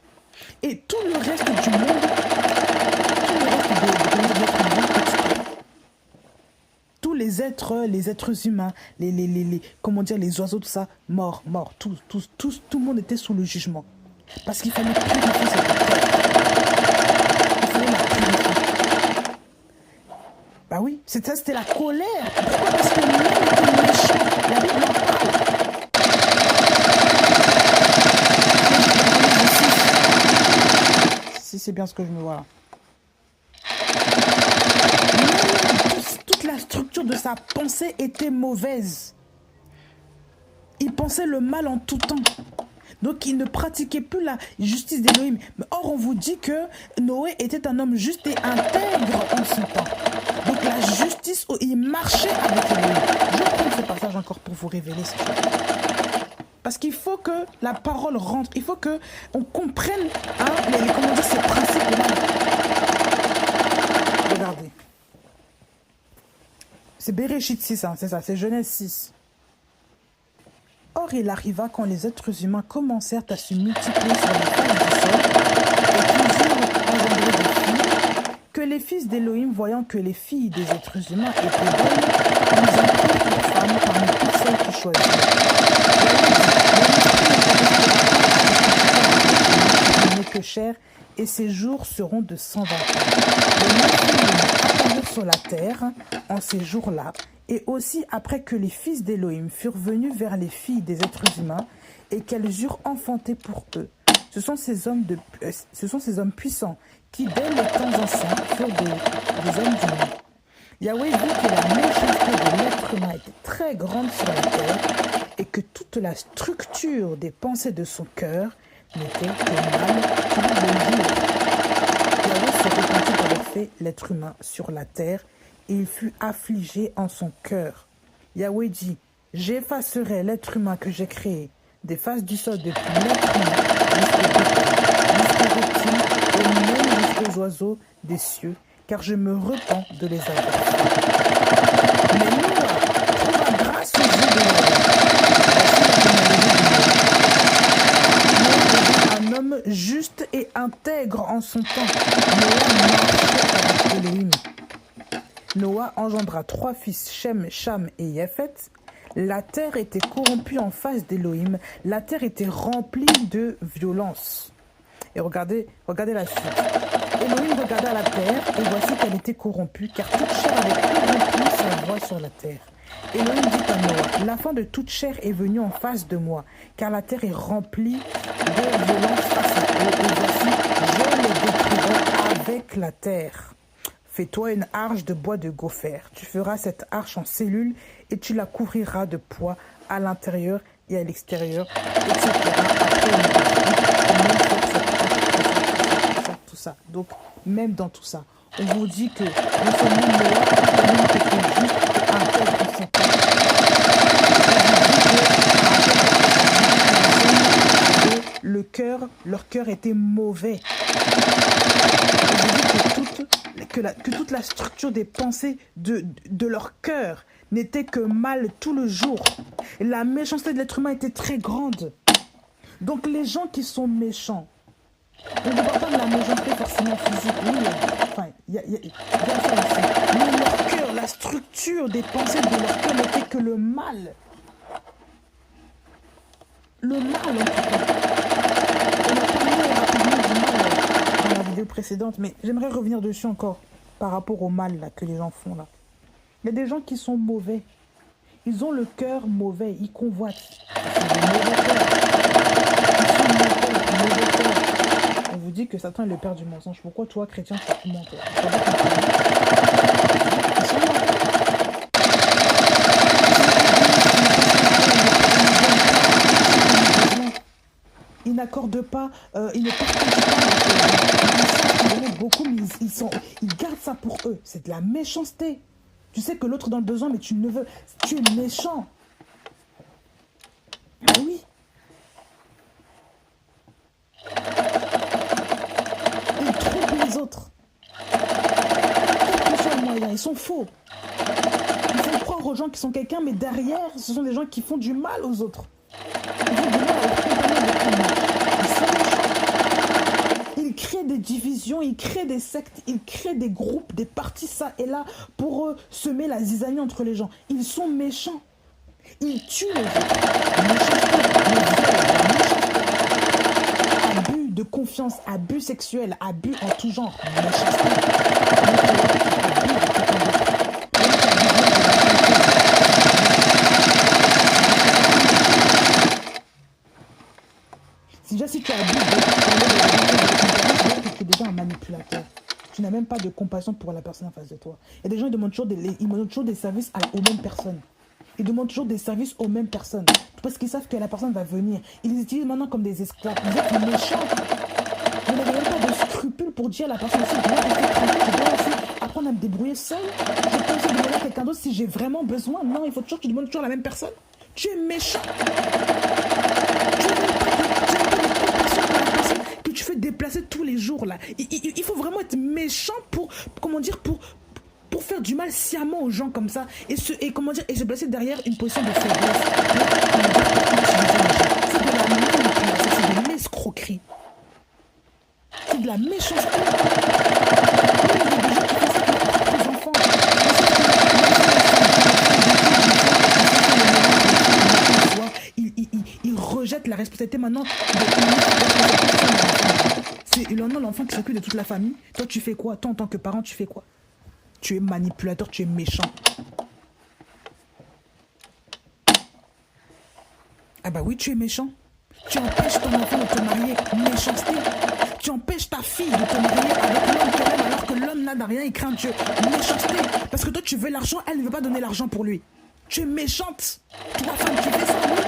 Et tout le reste du monde, tous les êtres humains, comment dire, les oiseaux, tout ça, morts, tout le monde était sous le jugement. Parce qu'il fallait purifier cette terre. Il fallait la purifier. Bah oui, c'était la colère. Pourquoi? Parce que l'homme était méchant. La Bible en parle. Si c'est bien ce que je me vois là. Toute la structure de sa pensée était mauvaise. Il pensait le mal en tout temps. Donc il ne pratiquait plus la justice d'Élohim. Or on vous dit que Noé était un homme juste et intègre en son temps. Donc la justice, il marchait avec Élohim. Je vais prendre ce passage encore pour vous révéler ce truc. Parce qu'il faut que la parole rentre. Il faut qu'on comprenne ces principes-là. Regardez. C'est Bereshit 6, hein, c'est ça, c'est Genèse 6. Or, Or, il arriva quand les êtres humains commencèrent à se multiplier sur les faces du sol et qu'ils eurent engendré des filles, que les fils d'Élohim, voyant que les filles des êtres humains étaient belles, ils en prirent pour femmes parmi toutes celles qu'ils choisirent. Il n'est que chair, et ses jours seront de 120 ans. Les Nephilim apparurent sur la terre en ces jours-là, et aussi après que les fils d'Élohim furent venus vers les filles des êtres humains, et qu'elles eurent enfanté pour eux. Ce sont ces hommes puissants qui, dès les temps anciens, furent des hommes du monde. Yahweh vit que la méchanceté de l'être humain était très grande sur la terre, et que toute la structure des pensées de son cœur n'était que mal tous les jours. Yahweh se repentit d'avoir fait l'être humain sur la terre, et il fut affligé en son cœur. Yahweh dit, j'effacerai l'être humain que j'ai créé des faces du sol depuis l'être humain jusqu'aux reptiles et même jusqu'aux oiseaux des cieux, car je me repens de les avoir faits. Mais Noah trouva grâce aux yeux de Noah. Un homme juste et intègre en son temps. Noah marchait avec Élohim. Noah engendra 3 fils, Shem, Cham et Japheth. La terre était corrompue en face d'Élohim. La terre était remplie de violence. Et regardez la suite. Élohim regarda la terre, et voici qu'elle était corrompue, car toute chair avait corrompu sa voie sur la terre. Élohim dit à Noah, la fin de toute chair est venue en face de moi, car la terre est remplie de violence face à eux, et voici, je les détruirai avec la terre. Fais-toi une arche de bois de gopher. Tu feras cette arche en cellules et tu la couvriras de poids à l'intérieur et à l'extérieur, etc. Après, tout ça. Donc, même dans tout ça, on vous dit que non seulement Noah, était juste et intègre en son temps, leur cœur était mauvais. On vous dit que toute la structure des pensées de leur cœur n'était que mal tout le jour. La méchanceté de l'être humain était très grande. Donc les gens qui sont méchants, on ne parle pas de la méchanceté forcément physique, oui, enfin, il y a ça aussi. Mais leur cœur, la structure des pensées de leur cœur n'était que le mal. Le mal, en tout cas. On a parlé rapidement du mal dans la vidéo précédente, mais j'aimerais revenir dessus encore par rapport au mal là, que les gens font là. Il y a des gens qui sont mauvais. Ils ont le cœur mauvais, ils convoitent. C'est des mauvais cœurs. Ils sont mauvais cœurs. On vous dit que Satan est le père du mensonge. Pourquoi toi, chrétien, tu mens? Ils n'accordent pas, ils ne partagent pas. Ils donnent beaucoup, mais ils gardent ça pour eux. C'est de la méchanceté. Tu sais que l'autre est dans le besoin, mais tu ne veux. Tu es méchant. Ah oui. Ils trompent les autres. Quel que soit le moyen, ils sont faux. Ils font croire aux gens qui sont quelqu'un, mais derrière, ce sont des gens qui font du mal aux autres. Ils font du mal à leurs compagnons. Ils créent des divisions, ils créent des sectes, ils créent des groupes, des partis ça et là pour semer la zizanie entre les gens. Ils sont méchants. Ils tuent les autres. Abus de confiance, abus sexuel, abus en tout genre. Déjà, si tu abuses tu es déjà un manipulateur. Tu n'as même pas de compassion pour la personne en face de toi. Il y a des gens qui demandent toujours des services aux mêmes personnes. Ils demandent toujours des services aux mêmes personnes. Parce qu'ils savent que la personne va venir. Ils les utilisent maintenant comme des esclaves. Vous êtes méchants. Vous n'avez même pas de scrupules pour dire à la personne aussi, je dois aussi apprendre à me débrouiller seul. Je peux aussi demander à quelqu'un d'autre si j'ai vraiment besoin. Non, il faut toujours que tu demandes toujours à la même personne. Tu es méchant. Tu fais déplacer tous les jours là. Il faut vraiment être méchant pour pour faire du mal sciemment aux gens comme ça et se placer derrière une position de faiblesse. C'est de la manipulation, c'est de l'escroquerie. C'est de la méchanceté. Il rejette la responsabilité maintenant. C'est l'enfant qui s'occupe de toute la famille. Toi, tu fais quoi? Toi, en tant que parent, tu fais quoi? Tu es manipulateur, tu es méchant. Ah bah oui, tu es méchant. Tu empêches ton enfant de te marier. Méchanceté. Tu empêches ta fille de te marier avec l'homme qu'elle aime alors que l'homme n'a rien, il craint Dieu. Méchanceté. Parce que toi, tu veux l'argent, elle ne veut pas donner l'argent pour lui. Tu es méchante. Toi, femme, tu fais ça, oui.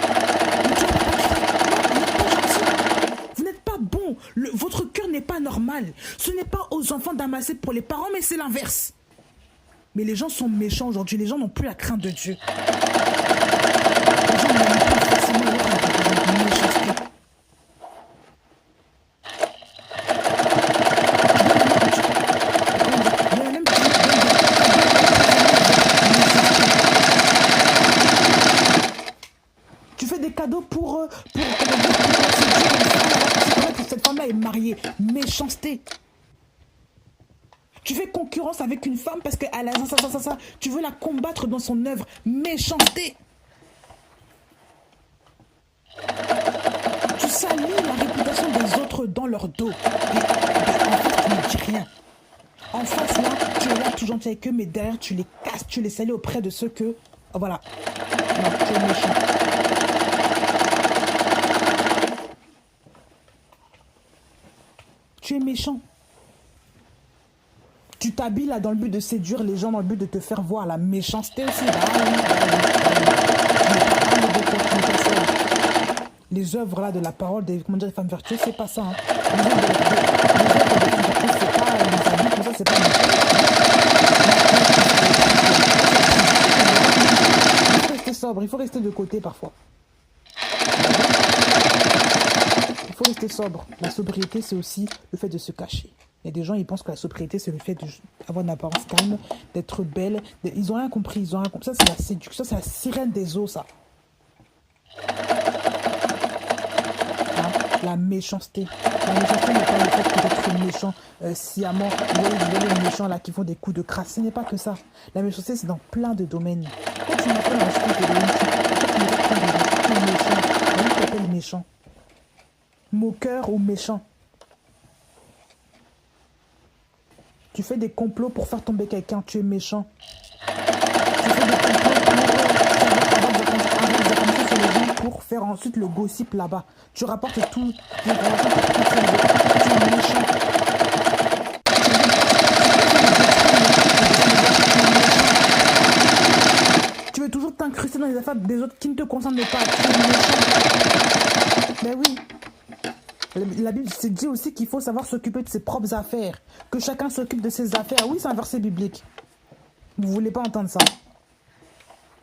Vous n'êtes pas bon. Votre cœur n'est pas normal. Ce n'est pas aux enfants d'amasser pour les parents, mais c'est l'inverse. Mais les gens sont méchants aujourd'hui. Les gens n'ont plus la crainte de Dieu. Les gens n'ont plus facilement la crainte de Dieu. Méchanceté. Tu fais des cadeaux pour cette femme-là est mariée. Méchanceté. Tu fais concurrence avec une femme parce qu'elle a ça. Tu veux la combattre dans son œuvre. Méchanceté. Tu salis la réputation des autres dans leur dos. Et en fait, tu ne dis rien. En face, là, tu es là tout gentil avec eux, mais derrière, tu les casses, tu les salis auprès de ceux que... Oh, voilà. Non, tu es méchant. Tu es méchant. Tu t'habilles là dans le but de séduire les gens, dans le but de te faire voir la méchanceté aussi. Les œuvres là de la parole des femmes vertueuses, c'est pas ça. Hein. Les œuvres des femmes vertueuses, c'est pas les habits, tout ça, c'est pas. Il faut rester sobre, il faut rester de côté parfois. Il faut rester sobre. La sobriété, c'est aussi le fait de se cacher. Il y a des gens, ils pensent que la sobriété, c'est le fait d'avoir une apparence calme, d'être belle. Ils n'ont rien compris. Ça, c'est la séduction. Ça, c'est la sirène des eaux, ça. Hein? La méchanceté. La méchanceté n'est pas le fait d'être méchant sciemment. Il y a les méchants là qui font des coups de crasse. Ce n'est pas que ça. La méchanceté, c'est dans plein de domaines. Quand tu m'appelles un truc de méchant, tu t'appelles méchant. Moqueur ou méchant. Tu fais des complots pour faire tomber quelqu'un, tu es méchant. Tu fais des complots sur les gens pour faire ensuite le gossip là-bas. Tu rapportes tout. Tu es méchant. Tu veux toujours t'incruster dans les affaires des autres qui ne te concernent pas. Tu es méchant. Ben oui. La Bible se dit aussi qu'il faut savoir s'occuper de ses propres affaires. Que chacun s'occupe de ses affaires. Oui, c'est un verset biblique. Vous ne voulez pas entendre ça?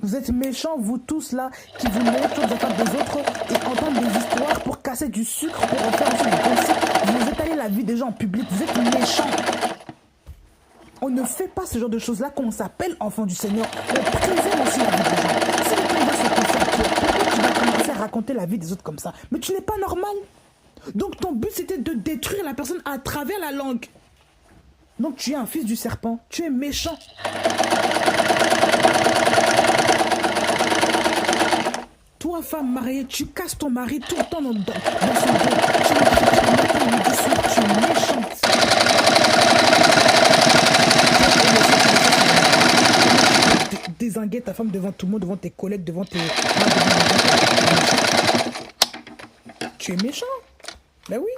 Vous êtes méchants, vous tous là, qui vous mêlez sur les affaires des autres et entendre des histoires pour casser du sucre, pour en faire ensuite du gossip. Vous étalez la vie des gens en public. Vous êtes méchants. On ne fait pas ce genre de choses-là quand on s'appelle enfant du Seigneur. On préserve aussi la vie des gens. Si quelqu'un va se confier à toi, pourquoi tu vas commencer à raconter la vie des autres comme ça? Mais tu n'es pas normal. Donc ton but c'était de détruire la personne à travers la langue. Donc tu es un fils du serpent. Tu es méchant. Toi, femme mariée, tu casses ton mari tout le temps dans son dos. Tu es méchante. Désinguer ta femme devant tout le monde, devant tes collègues, devant tes... Tu es méchant. Ben oui.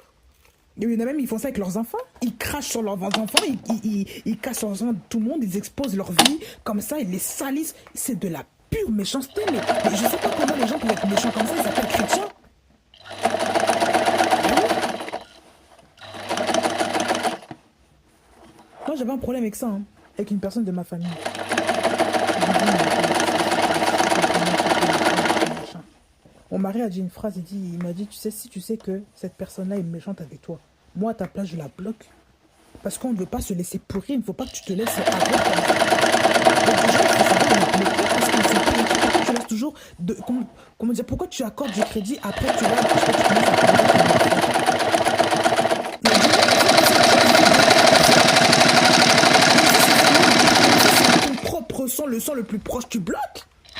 Il y en a même, ils font ça avec leurs enfants. Ils crachent sur leurs enfants, ils cassent leurs enfants de tout le monde, ils exposent leur vie comme ça, ils les salissent. C'est de la pure méchanceté. Mais je ne sais pas comment les gens peuvent être méchants comme ça, ils s'appellent chrétiens. Moi, j'avais un problème avec ça, hein, avec une personne de ma famille. Mon mari a dit une phrase, il m'a dit, tu sais, si tu sais que cette personne-là est méchante avec toi, moi à ta place, je la bloque. Parce qu'on ne veut pas se laisser pourrir, il ne faut pas que tu te laisses avoir comme ça. Donc déjà, il faut savoir le cœur, parce qu'on ne sait pas pourquoi tu laisses toujours comment dire, pourquoi tu accordes du crédit, après tu vas, parce que tu commences à ton propre sang, le sang le plus proche, tu bloques.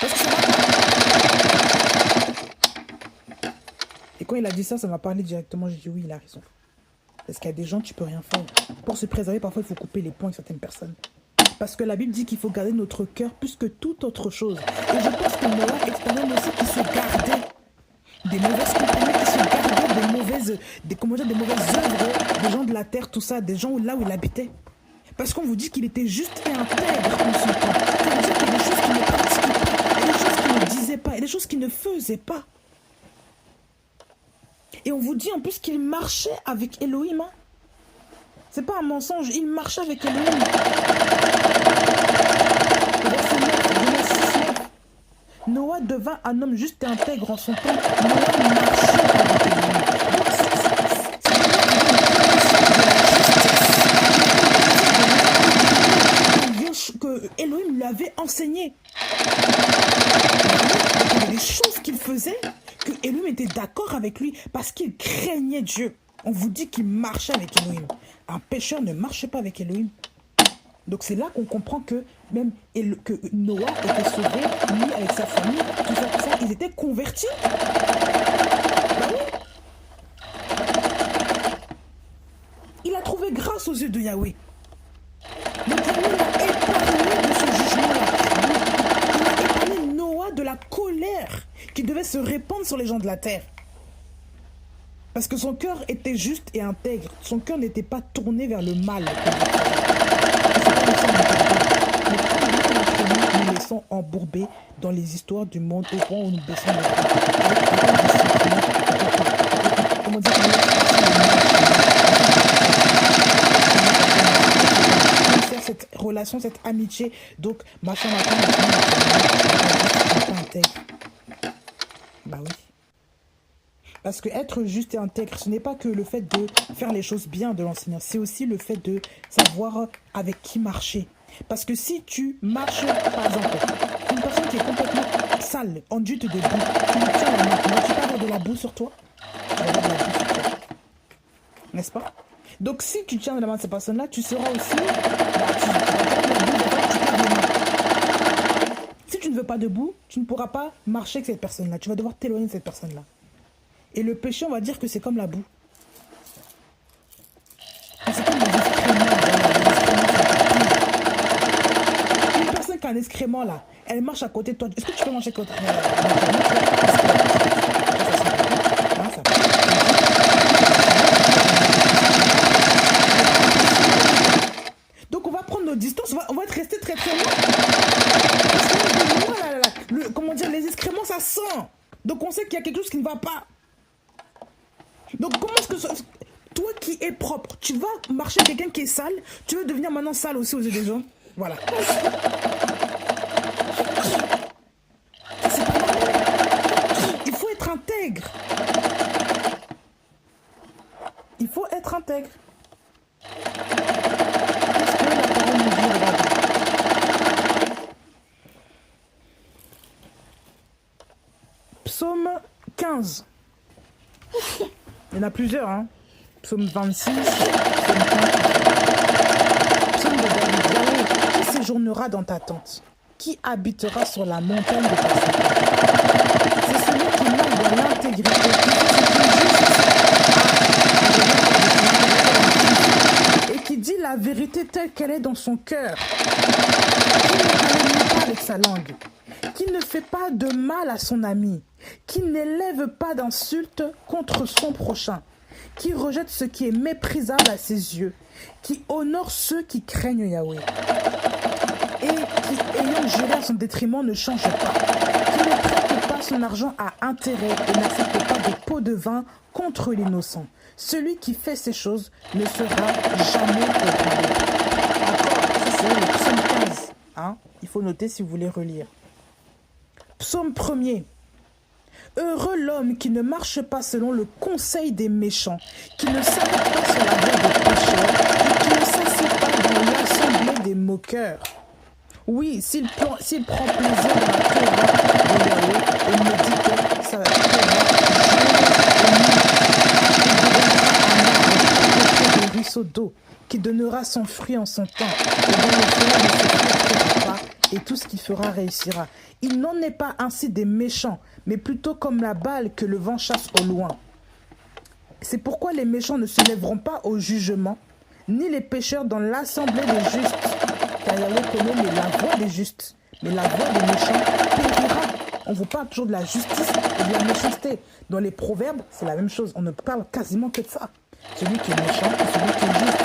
Parce que ça va pas. Et quand il a dit ça, ça m'a parlé directement, j'ai dit oui, il a raison. Parce qu'il y a des gens, tu peux rien faire. Pour se préserver, parfois, il faut couper les ponts avec certaines personnes. Parce que la Bible dit qu'il faut garder notre cœur plus que toute autre chose. Et je pense que Noah expérimente aussi qu'il se gardait des mauvaises compagnies, qu'il se gardait des mauvaises, des mauvaises œuvres, des gens de la terre, tout ça, des gens là où il habitait. Parce qu'on vous dit qu'il était juste et intègre en son temps. Ça veut dire qu'il y a des choses qu'il ne pratiquait pas, il y a des choses qu'il ne disait pas, il y a des choses qu'il ne faisait pas. Et on vous dit en plus qu'il marchait avec Elohim. Hein. C'est pas un mensonge, il marchait avec Elohim. Verset 9, Noah devint un homme juste et intègre en son temps. Noah marchait avec Elohim. Donc que Elohim lui avait enseigné. Il y a des choses qu'il faisait que Elohim était d'accord avec lui parce qu'il craignait Dieu. On vous dit qu'il marchait avec Elohim. Un pécheur ne marche pas avec Elohim. Donc c'est là qu'on comprend que même que Noah était sauvé, lui avec sa famille, tout ça, ils étaient convertis. Bah oui. Il a trouvé grâce aux yeux de Yahweh. Donc Yahweh l'a épargné de ce jugement-là. Il a épargné Noah de la colère qui devait se répandre sur les gens de la terre. Parce que son cœur était juste et intègre. Son cœur n'était pas tourné vers le mal. Nous laissons embourbés dans les histoires du monde au point où nous baissons nos bras. Comment dire, cette relation, cette amitié. Donc, machin, intègre. Bah oui. Parce que être juste et intègre, ce n'est pas que le fait de faire les choses bien de l'enseignant, c'est aussi le fait de savoir avec qui marcher. Parce que si tu marches, par exemple, une personne qui est complètement sale, enduite de boue, tu lui tiens la main, tu vas pas avoir de la boue sur toi? Tu vas avoir de la boue sur toi. N'est-ce pas? Donc si tu tiens la main de cette personne-là, tu seras aussi... Si tu ne veux pas de boue, tu ne pourras pas marcher avec cette personne-là. Tu vas devoir t'éloigner de cette personne-là. Et le péché, on va dire que c'est comme la boue. C'est comme les excréments. Une personne qui a un excrément là, elle marche à côté de toi. Est-ce que tu peux marcher à côté de toi? Donc on va prendre nos distances, on va être resté très très loin. Comment dire, les excréments ça sent. Donc on sait qu'il y a quelque chose qui ne va pas. Donc comment est-ce que toi qui es propre, tu vas marcher avec quelqu'un qui est sale, tu veux devenir maintenant sale aussi aux yeux des gens? Voilà. Il faut être intègre. Il faut être intègre. Psaume 15. Il y en a plusieurs, hein. Psaume 26, psaume 15. Psaume de David. Yahweh, qui séjournera dans ta tente? Qui habitera sur la montagne de ta sainteté? C'est celui qui marche dans l'intégrité, et qui dit la vérité telle qu'elle est dans son cœur. Qui ne calomnie pas avec sa langue. Qui ne fait pas de mal à son ami, qui n'élève pas d'insultes contre son prochain, qui rejette ce qui est méprisable à ses yeux, qui honore ceux qui craignent Yahweh, et qui, ayant juré à son détriment, ne change pas, qui ne prête pas son argent à intérêt et n'accepte pas de pot de vin contre l'innocent. Celui qui fait ces choses ne sera jamais éprouvé. Encore, ça c'est le psaume 15. Hein? Il faut noter si vous voulez relire. Psaume 1er. Heureux l'homme qui ne marche pas selon le conseil des méchants, qui ne s'arrête pas sur la voie des pécheurs, et qui ne nos cœurs. Oui, s'il prend plaisir dans la Torah de Yahweh, il me dit que ça va être un ruisseau d'eau qui donnera son fruit en son temps, et dont le feu ne se fera pas, et tout ce qu'il fera réussira. Il n'en est pas ainsi des méchants, mais plutôt comme la balle que le vent chasse au loin. C'est pourquoi les méchants ne se lèveront pas au jugement, ni les pécheurs dans l'assemblée des justes. Car Yahweh connaît la voie des justes, mais la voie des méchants périra. On vous parle toujours de la justice et de la méchanceté. Dans les proverbes, c'est la même chose. On ne parle quasiment que de ça. Celui qui est méchant et celui qui est juste.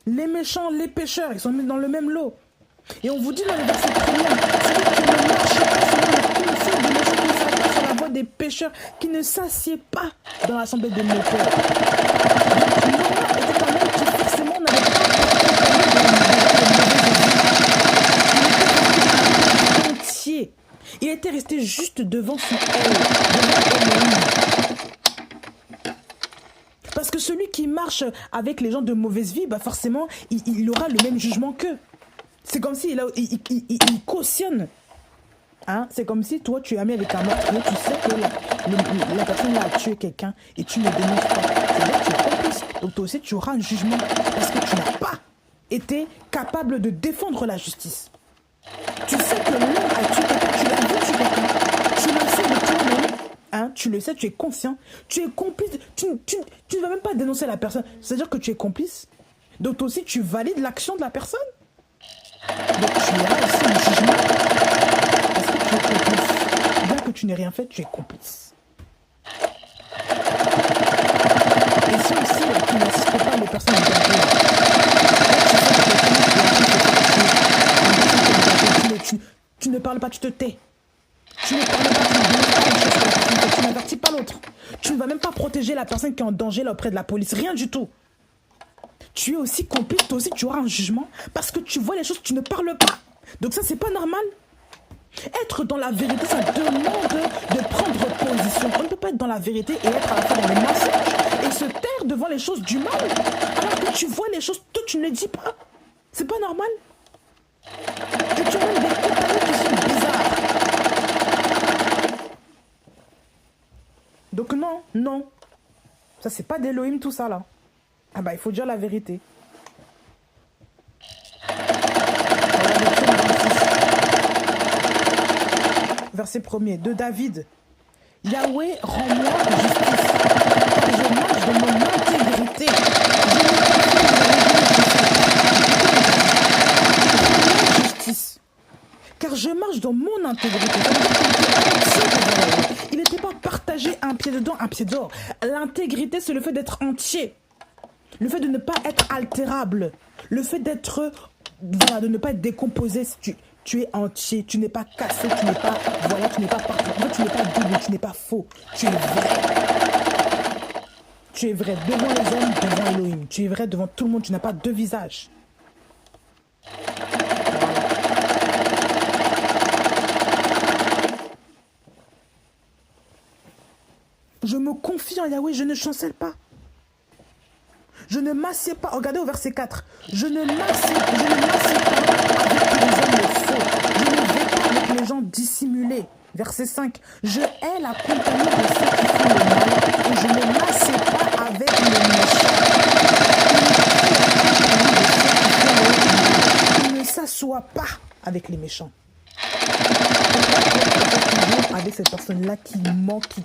Les méchants, les pécheurs, ils sont mis dans le même lot. Et on vous dit dans le verset 1er, celui qui ne marche pas selon le conseil des méchants, qui ne s'arrête pas sur la voie des pécheurs, qui ne s'assied pas dans l'assemblée des moqueurs. Donc Noah était un homme qui forcément n'avait pas entier. Il était resté juste devant son Parce que celui qui marche avec les gens de mauvaise vie, bah forcément, il aura le même jugement qu'eux. C'est comme s'il il cautionne. Hein? C'est comme si toi, tu es ami avec un meurtrier, tu sais que la personne a tué quelqu'un et tu ne dénonces pas. C'est-à-dire que tu es complice. Donc toi aussi, tu auras un jugement parce que tu n'as pas été capable de défendre la justice. Tu sais que l'homme a tué quelqu'un, tu l'as vu tuer quelqu'un. Tu le sais de toi-même. Hein? Tu le sais, tu es conscient. Tu es complice. Tu ne vas même pas dénoncer la personne. C'est-à-dire que tu es complice. Donc toi aussi, tu valides l'action de la personne. Donc tu auras aussi un jugement parce que tu es complice. Bien que tu n'aies rien fait, tu es complice. Et si aussi tu n'assistes pas les personnes en danger, tu ne parles pas, tu te tais. Tu ne parles pas, tu ne dénonces pas une chose que la personne fait, tu n'avertis pas l'autre. Tu ne vas même pas protéger la personne qui est en danger là auprès de la police, rien du tout. Tu es aussi complice, toi aussi tu auras un jugement parce que tu vois les choses, tu ne parles pas. Donc ça, c'est pas normal. Être dans la vérité, ça demande de prendre position. On ne peut pas être dans la vérité et être à la fois dans le mensonge et se taire devant les choses du mal. Alors que tu vois les choses, toi tu ne les dis pas. C'est pas normal. Et tu as même des compagnies qui sont bizarres. Donc non, non. Ça, c'est pas d'Elohim tout ça là. Ah bah, il faut dire la vérité. Verset 1er de David. Yahweh, rends-moi justice, car je marche de mon intégrité. Justice, car je marche dans mon intégrité. Il n'était pas partagé un pied dedans, un pied dehors. L'intégrité, c'est le fait d'être entier. Le fait de ne pas être altérable, le fait d'être, voilà, de ne pas être décomposé, tu es entier, tu n'es pas cassé, tu n'es pas, voilà, tu n'es pas partout, en fait, tu n'es pas double, tu n'es pas faux, tu es vrai. Tu es vrai devant les hommes, devant Elohim, tu es vrai devant tout le monde, tu n'as pas deux visages. Je me confie en Yahweh, je ne chancelle pas. Je ne m'assieds pas, regardez au verset 4, je ne m'assieds pas avec les hommes faux, je ne vais pas avec les gens dissimulés. Verset 5, je hais la compagnie de ceux qui font le mal et je ne m'assieds pas avec les méchants. Il ne s'assoit pas avec les méchants. Avec cette personne-là qui ment, qui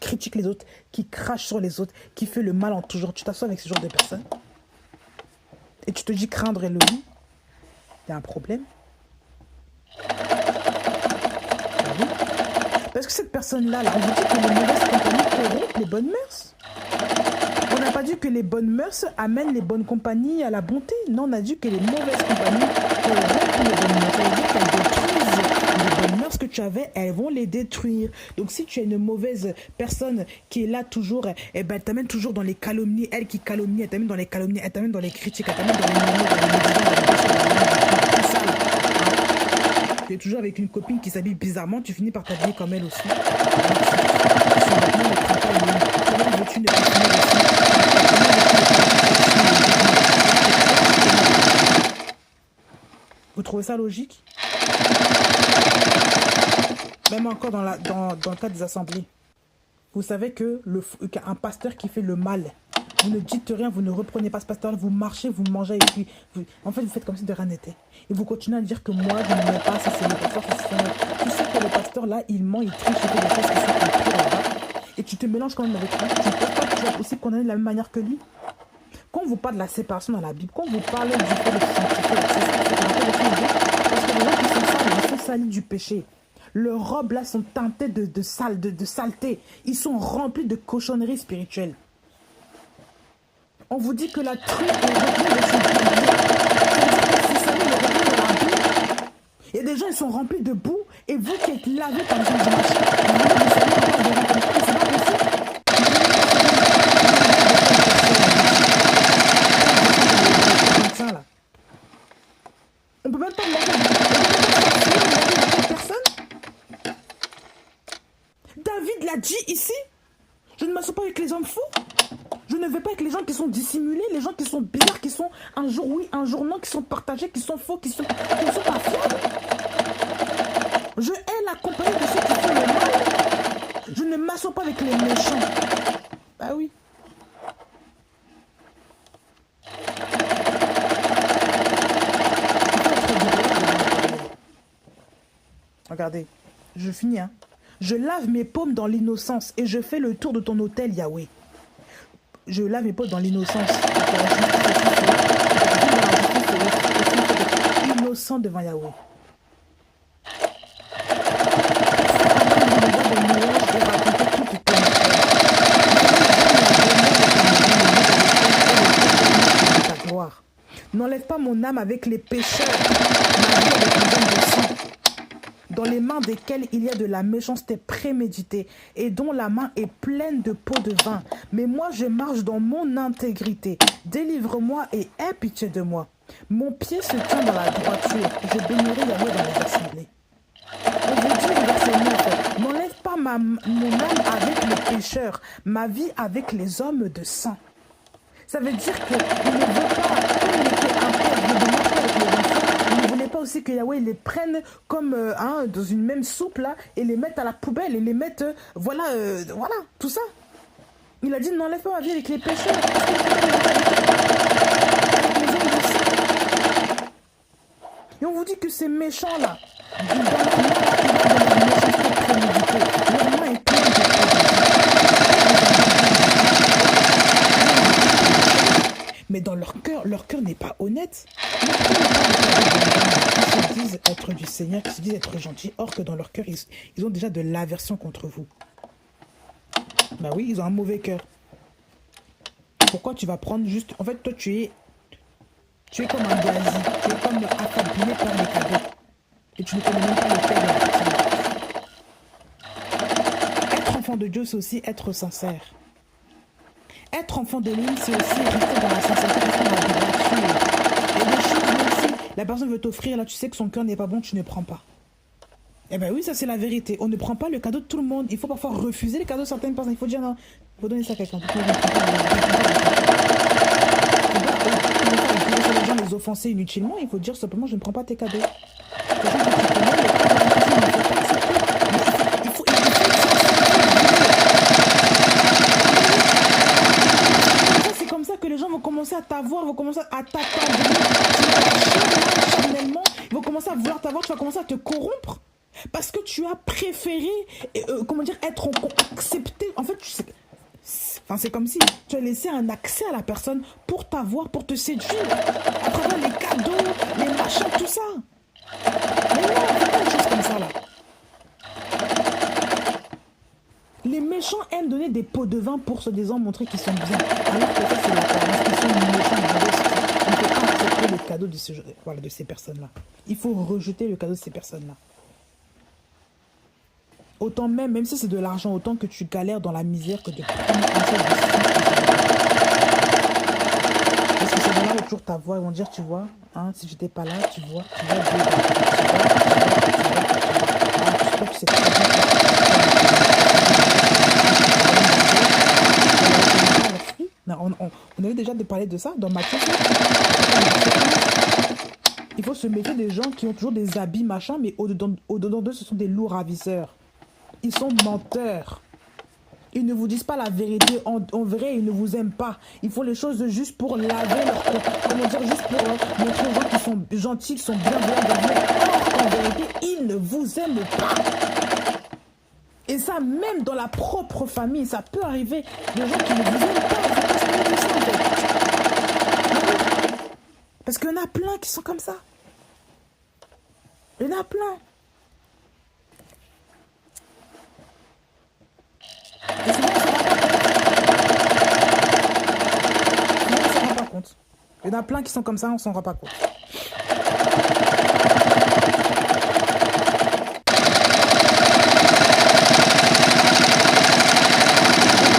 critique les autres, qui crache sur les autres, qui fait le mal en tout genre. Tu t'assois avec ce genre de personnes et tu te dis craindre Elohim, il y a un problème. Oui. Parce que cette personne-là, on vous dit que les mauvaises compagnies corrompent les bonnes mœurs. On n'a pas dit que les bonnes mœurs amènent les bonnes compagnies à la bonté. Non, on a dit que les mauvaises compagnies corrompent les bonnes mœurs. Ça veut dire qu'elles détruisent les bonnes mœurs que tu avais, elles vont les détruire. Donc si tu es une mauvaise personne qui est là toujours, eh ben, elle t'amène toujours dans les calomnies. Elle qui calomnie, elle t'amène dans les calomnies, elle t'amène dans les critiques, elle t'amène dans les murmures, dans les tout ça. Tu es toujours avec une copine qui s'habille bizarrement, tu finis par t'habiller comme elle aussi. Donc, trouvez ça logique? Même encore dans le cadre des assemblées. Vous savez qu'un pasteur qui fait le mal, vous ne dites rien, vous ne reprenez pas ce pasteur, vous marchez, vous mangez et puis en fait vous faites comme si de rien n'était. Et vous continuez à dire que moi je ne mets pas, ça c'est le pasteur, ça c'est le... Tu sais que le pasteur là, il ment, il triche, il fait des choses qui sont impies là-bas. Et tu te mélanges quand même avec lui. Tu ne penses pas que tu vas aussi condamner de la même manière que lui? Quand on vous parle de la séparation dans la Bible, quand vous parlez du fait de se sanctifier, c'est ça, c'est parce que les gens qui sont sales, ils sont salis du péché. Leurs robes là sont teintées de saleté. Ils sont remplis de cochonneries spirituelles. On vous dit que la truie est remplie de ses il y a des gens, ils sont remplis de boue, et vous qui êtes lavés par exemple du marché, on peut même pas personne. David l'a dit ici. Je ne m'assois pas avec les hommes fous. Je ne vais pas avec les gens qui sont dissimulés, les gens qui sont bizarres, qui sont un jour oui, un jour non, qui sont partagés, qui sont faux, qui sont pas fiables. Je hais la compagnie de ceux qui font le mal. Je ne m'assois pas avec les méchants. Bah oui. Regardez, je finis, hein. Je lave mes paumes dans l'innocence et je fais le tour de ton autel, Yahweh. Je lave mes paumes dans l'innocence. Innocent devant Yahweh. N'enlève pas mon âme avec les pécheurs, ma vie avec les hommes de sang, dans les mains desquels il y a de la méchanceté préméditée et dont la main est pleine de pots de vin. Mais moi, je marche dans mon intégrité. Délivre-moi et aie pitié de moi. Mon pied se tient dans la droiture. Je bénirai Yahweh dans les assemblées. On vous dit, verset 9, n'enlève pas mon âme avec les pécheurs, ma vie avec les hommes de sang. Ça veut dire qu'il ne veut pas, comme il était un père, il ne voulait pas aussi que Yahweh les prenne comme dans une même soupe là et les mette à la poubelle et les mette, voilà, tout ça. Il a dit n'enlève pas ma vie avec les pécheurs. Et on vous dit que ces méchants là, leur main est pleine de mais dans leur cœur n'est pas honnête. Ils se disent être du Seigneur, ils se disent être gentils, or que dans leur cœur, ils ont déjà de l'aversion contre vous. Bah oui, ils ont un mauvais cœur. Pourquoi tu vas prendre juste... En fait, toi, tu es comme un gazi, tu es comme affaibli par les cadeaux. Et tu ne connais même pas le cœur de la personne. Être enfant de Dieu, c'est aussi être sincère. Être enfant de l'homme, c'est aussi rester dans la sincérité, rester dans la droiture. Et des choses, même si la personne veut t'offrir, là, tu sais que son cœur n'est pas bon, tu ne prends pas. Eh bien oui, ça c'est la vérité. On ne prend pas le cadeau de tout le monde. Il faut parfois refuser les cadeaux de certaines personnes. Il faut dire non, il faut donner ça à quelqu'un. Il faut les gens les offenser inutilement. Il faut dire simplement, je ne prends pas tes cadeaux. Que les gens vont commencer à t'avoir, vont commencer à t'attendre, charnellement, ils vont commencer à vouloir t'avoir, tu vas commencer à te corrompre parce que tu as préféré, être accepté. En fait, c'est comme si tu as laissé un accès à la personne pour t'avoir, pour te séduire, à travers les cadeaux, les machins, tout ça. Mais non, il n'y a pas de choses comme ça là. Les méchants aiment donner des pots de vin pour se disant montrer qu'ils sont bien. Alors que ça, c'est l'apparence. Ils sont méchants. On ne peut pas accepter le cadeau de ces personnes-là. Il faut rejeter le cadeau de ces personnes-là. Autant même si c'est de l'argent, autant que tu galères dans la misère que de prendre un seul de parce que ces gens-là vont toujours t'avoir, ils vont dire, tu vois, hein, si j'étais pas là, tu vois, tu sais très bien. On avait déjà parlé de ça dans Matthieu. il faut se méfier des gens qui ont toujours des habits, machin, mais au-dedans d'eux, ce sont des loups ravisseurs. Ils sont menteurs. Ils ne vous disent pas la vérité. En vrai, ils ne vous aiment pas. Ils font les choses juste pour laver leur corps. Comment dire, juste pour montrer aux gens qui sont gentils, qui sont bienveillants. Or, en vérité, ils ne vous aiment pas. Et ça, même dans la propre famille, ça peut arriver. Des gens qui ne vous aiment pas. Il faut pas se mettre ça, en fait. Parce qu'il y en a plein qui sont comme ça. Il y en a plein. Et souvent, on ne s'en rend pas compte. Il y en a plein qui sont comme ça, on s'en rend pas compte.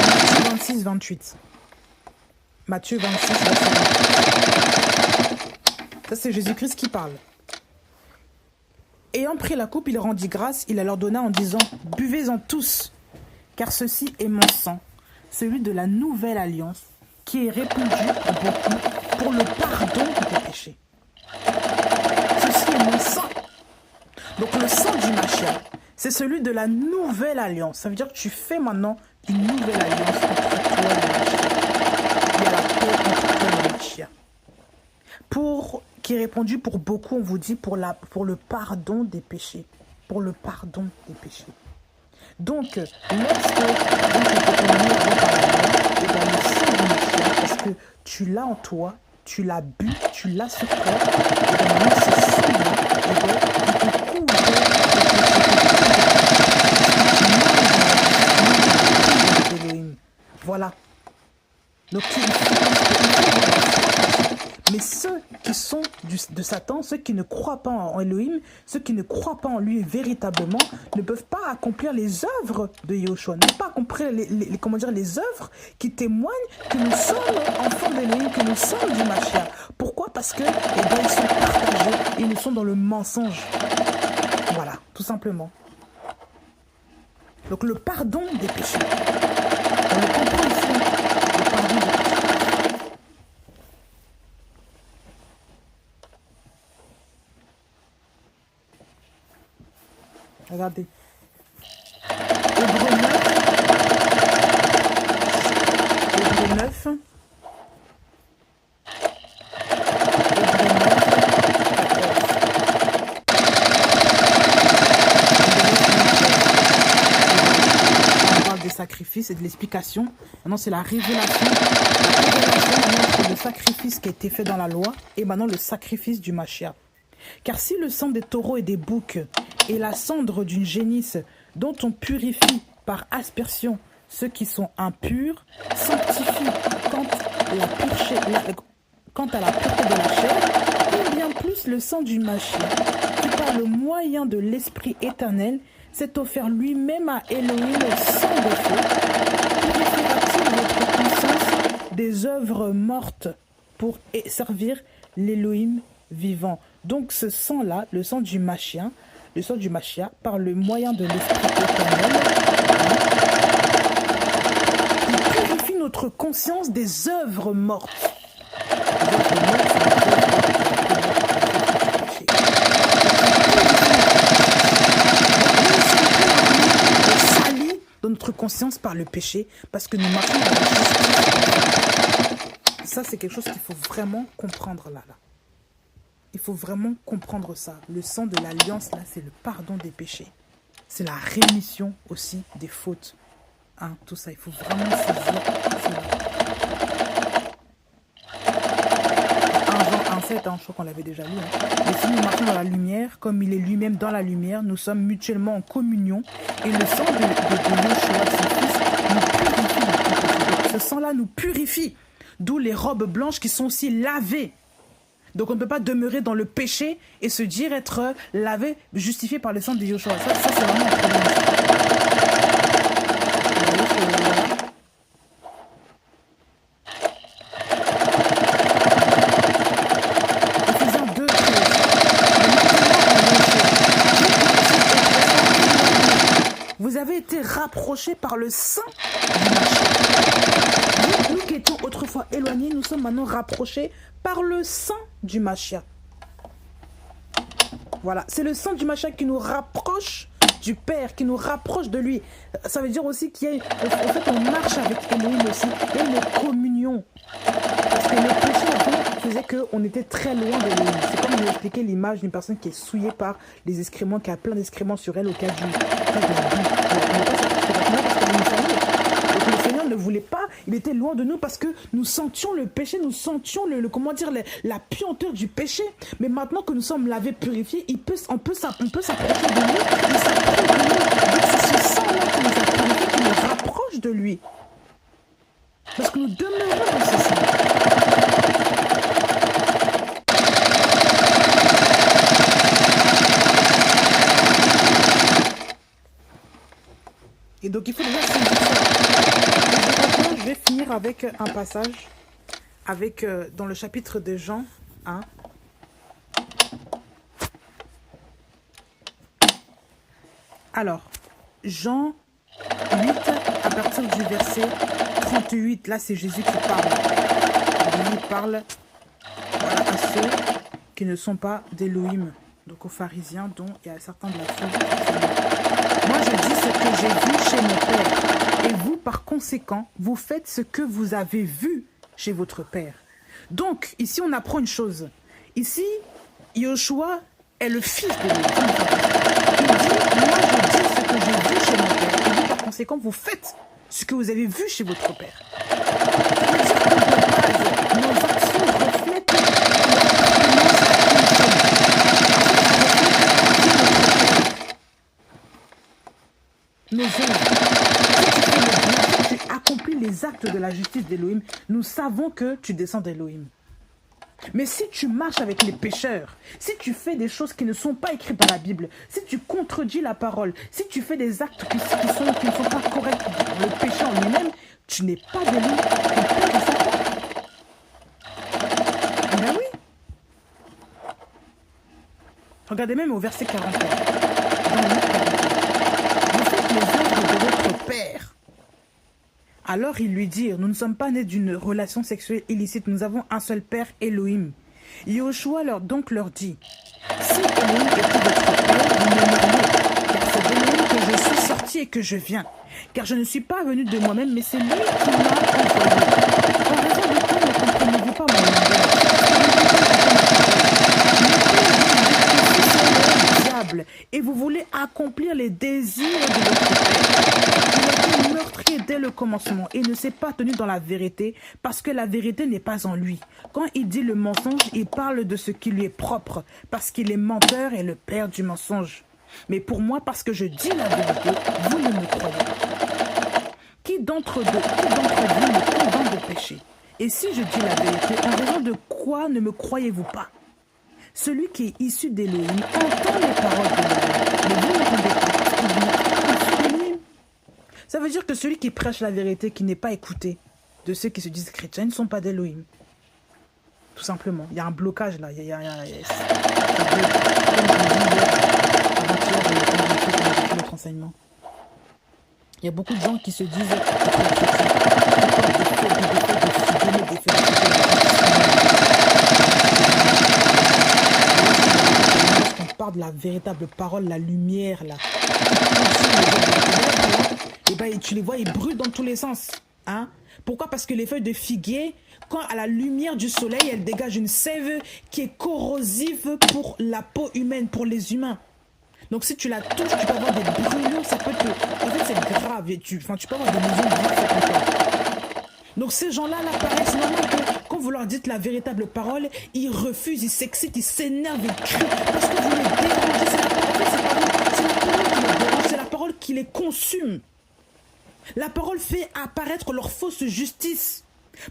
Matthieu 26, 28. Matthieu 26, 28. Ça, c'est Jésus-Christ qui parle. Ayant pris la coupe, il rendit grâce, il la leur donna en disant « Buvez-en tous, car ceci est mon sang, celui de la nouvelle alliance, qui est répandu à beaucoup pour le pardon des péchés. » Ceci est mon sang. Donc le sang du Mashiach, c'est celui de la nouvelle alliance. Ça veut dire que tu fais maintenant une nouvelle alliance entre toi et le Mashiach. Il y a la paix entre toi et le Mashiach. Qui est répandu pour beaucoup, on vous dit, pour le pardon des péchés. Pour le pardon des péchés. Donc, lorsque parce que tu l'as en toi, tu l'as bu, tu l'as sur toi, et maintenant c'est ça, il te couvre. Voilà. Donc, mais ceux qui sont de Satan, ceux qui ne croient pas en Elohim, ceux qui ne croient pas en lui véritablement, ne peuvent pas accomplir les œuvres de Yahushua, ne peuvent pas accomplir les œuvres qui témoignent que nous sommes enfants d'Elohim, que nous sommes du Mashiach. Pourquoi? Parce que ils sont partagés et nous sommes dans le mensonge. Voilà, tout simplement. Donc le pardon des péchés. On le comprend ici, le pardon des péchés. Regardez. Hébreux 9. On parle des sacrifices et de l'explication. Maintenant, c'est la révélation. La révélation montre le sacrifice qui a été fait dans la loi et maintenant le sacrifice du Mashiach. Car si le sang des taureaux et des boucs et la cendre d'une génisse dont on purifie par aspersion ceux qui sont impurs, sanctifie quant à la pureté de la chair, et bien plus le sang du Mashiach, qui par le moyen de l'Esprit éternel s'est offert lui-même à Elohim sans défaut, purifiera-t-il votre conscience des œuvres mortes pour servir l'Elohim vivant. Donc ce sang-là, le sang du Mashiach, par le moyen de l'Esprit éternel, il purifie notre conscience des œuvres mortes. Salis dans notre conscience par le péché, parce que nous marchons dans la justice. Ça, c'est quelque chose qu'il faut vraiment comprendre là. Il faut vraiment comprendre ça. Le sang de l'alliance, là, c'est le pardon des péchés. C'est la rémission aussi des fautes. Hein, tout ça, il faut vraiment saisir cela. 1 Jean 1,7, je crois qu'on l'avait déjà lu. Mais si nous marchons dans la lumière, comme il est lui-même dans la lumière, nous sommes mutuellement en communion. Et le sang de Yeshua, son Fils, nous purifie. Ce sang-là nous purifie. D'où les robes blanches qui sont aussi lavées. Donc on ne peut pas demeurer dans le péché et se dire être lavé, justifié par le sang de Yeshua. Ça c'est vraiment un problème. Éphésiens 2, 13. Vous avez été rapprochés par le sang du Mashiach. Nous qui étions autrefois éloignés, nous sommes maintenant rapprochés par le sang du Mashiach. Voilà, c'est le sang du Mashiach qui nous rapproche du Père, qui nous rapproche de lui. Ça veut dire aussi qu'il y a, en fait, on marche avec Elohim aussi. Il y a une communion. Parce que le péché, en fait, faisait qu'on était très loin de Elohim. C'est comme nous expliquer l'image d'une personne qui est souillée par les excréments, qui a plein d'excréments sur elle au cas de la boue. Le Seigneur ne voulait pas, il était loin de nous parce que nous sentions le péché, nous sentions comment dire, la puanteur du péché. Mais maintenant que nous sommes lavés, purifiés, on peut s'approcher de lui, il s'approche de nous. Donc c'est ce sang-là qui nous a purifiés, qui nous rapproche de lui. Parce que nous demeurons dans ce sang. Et donc il faut déjà sentir ça. Je vais finir avec un passage dans le chapitre de Jean 1. Alors, Jean 8, à partir du verset 38, là c'est Jésus qui parle. Jésus parle à ceux qui ne sont pas d'Élohim, donc aux pharisiens, dont il y a certains de la foule. Moi je dis ce que j'ai vu chez mon Père, et vous par conséquent, vous faites ce que vous avez vu chez votre Père. Donc ici on apprend une chose. Ici, Yoshua est le fils de Dieu. Il dit, moi je dis ce que j'ai vu chez mon Père, et vous par conséquent, vous faites ce que vous avez vu chez votre Père. Ça veut dire que de base, nos actions reflètent nos œuvres. Si tu accomplis les actes de la justice d'Élohim, nous savons que tu descends d'Élohim. Mais si tu marches avec les pécheurs, si tu fais des choses qui ne sont pas écrites dans la Bible, si tu contredis la parole, si tu fais des actes qui ne sont pas corrects dans le péché en lui-même, tu n'es pas de lui, tu n'es pas de Satan. Ben oui. Regardez même au verset 41. Vous faites les œuvres de votre Père. Alors ils lui dirent, nous ne sommes pas nés d'une relation sexuelle illicite, nous avons un seul Père, Elohim. Yoshua leur dit, si Elohim était votre Père, vous m'aimeriez, car c'est d'Elohim que je suis sorti et que je viens. Car je ne suis pas venu de moi-même, mais c'est lui qui m'a envoyé. En raison de quoi ne comprenez-vous pas mon langage? Et vous voulez accomplir les désirs de votre Père. Il a été meurtrier dès le commencement et ne s'est pas tenu dans la vérité parce que la vérité n'est pas en lui. Quand il dit le mensonge, il parle de ce qui lui est propre parce qu'il est menteur et le père du mensonge. Mais pour moi, parce que je dis la vérité, vous ne me croyez pas. Qui d'entre vous me condamne de péché? Et si je dis la vérité, en raison de quoi ne me croyez-vous pas? Celui qui est issu d'Élohim entend les paroles d'Élohim, mais vous n'entendez pas parce que vous n'êtes pas d'Élohim. Ça veut dire que celui qui prêche la vérité, qui n'est pas écouté de ceux qui se disent chrétiens, ne sont pas d'Élohim. Tout simplement. Il y a un blocage là. Il y a notre enseignement. Il y a beaucoup de gens qui se disent on parle de la véritable parole, la lumière là. Et ben tu les vois, ils brûlent dans tous les sens. Hein? Pourquoi? Parce que les feuilles de figuier, quand à la lumière du soleil, elles dégagent une sève qui est corrosive pour la peau humaine, pour les humains. Donc si tu la touches, tu peux avoir des brûlures, ça peut te... En fait, c'est grave. Tu peux avoir des lésions graves. Donc ces gens-là, pareil, c'est normal que quand vous leur dites la véritable parole, ils refusent, ils s'excitent, ils s'énervent, ils crient. Parce que vous les dérangez. C'est la parole qui les consume. La parole fait apparaître leur fausse justice.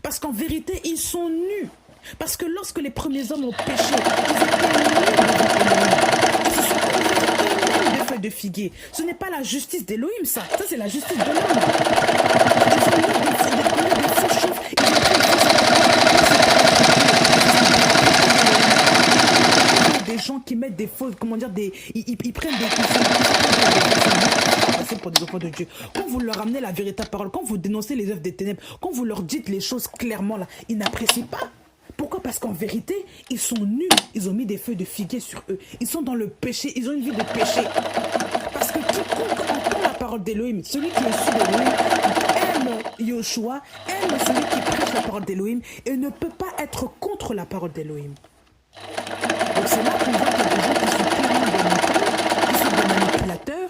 Parce qu'en vérité, ils sont nus. Parce que lorsque les premiers hommes ont péché, ils étaient nus. Ils se sont couverts de feuilles de figuier. Ce n'est pas la justice d'Élohim, ça. Ça, c'est la justice de l'homme. Ils ont mis des fausses choses. Ils ont pris des gens qui mettent des fausses, comment dire, ils prennent des pour des enfants de Dieu. Quand vous leur amenez la véritable parole, quand vous dénoncez les œuvres des ténèbres, quand vous leur dites les choses clairement là, ils n'apprécient pas. Pourquoi? Parce qu'en vérité, ils sont nus. Ils ont mis des feuilles de figuier sur eux. Ils sont dans le péché. Ils ont une vie de péché. Parce que quiconque entend la parole d'Élohim, celui qui est issu d'Élohim, aime Yoshua, aime celui qui prêche la parole d'Élohim et ne peut pas être contre la parole d'Élohim. Donc c'est là qu'on voit qu'il y a des gens qui sont clairement des menteurs, qui sont des manipulateurs,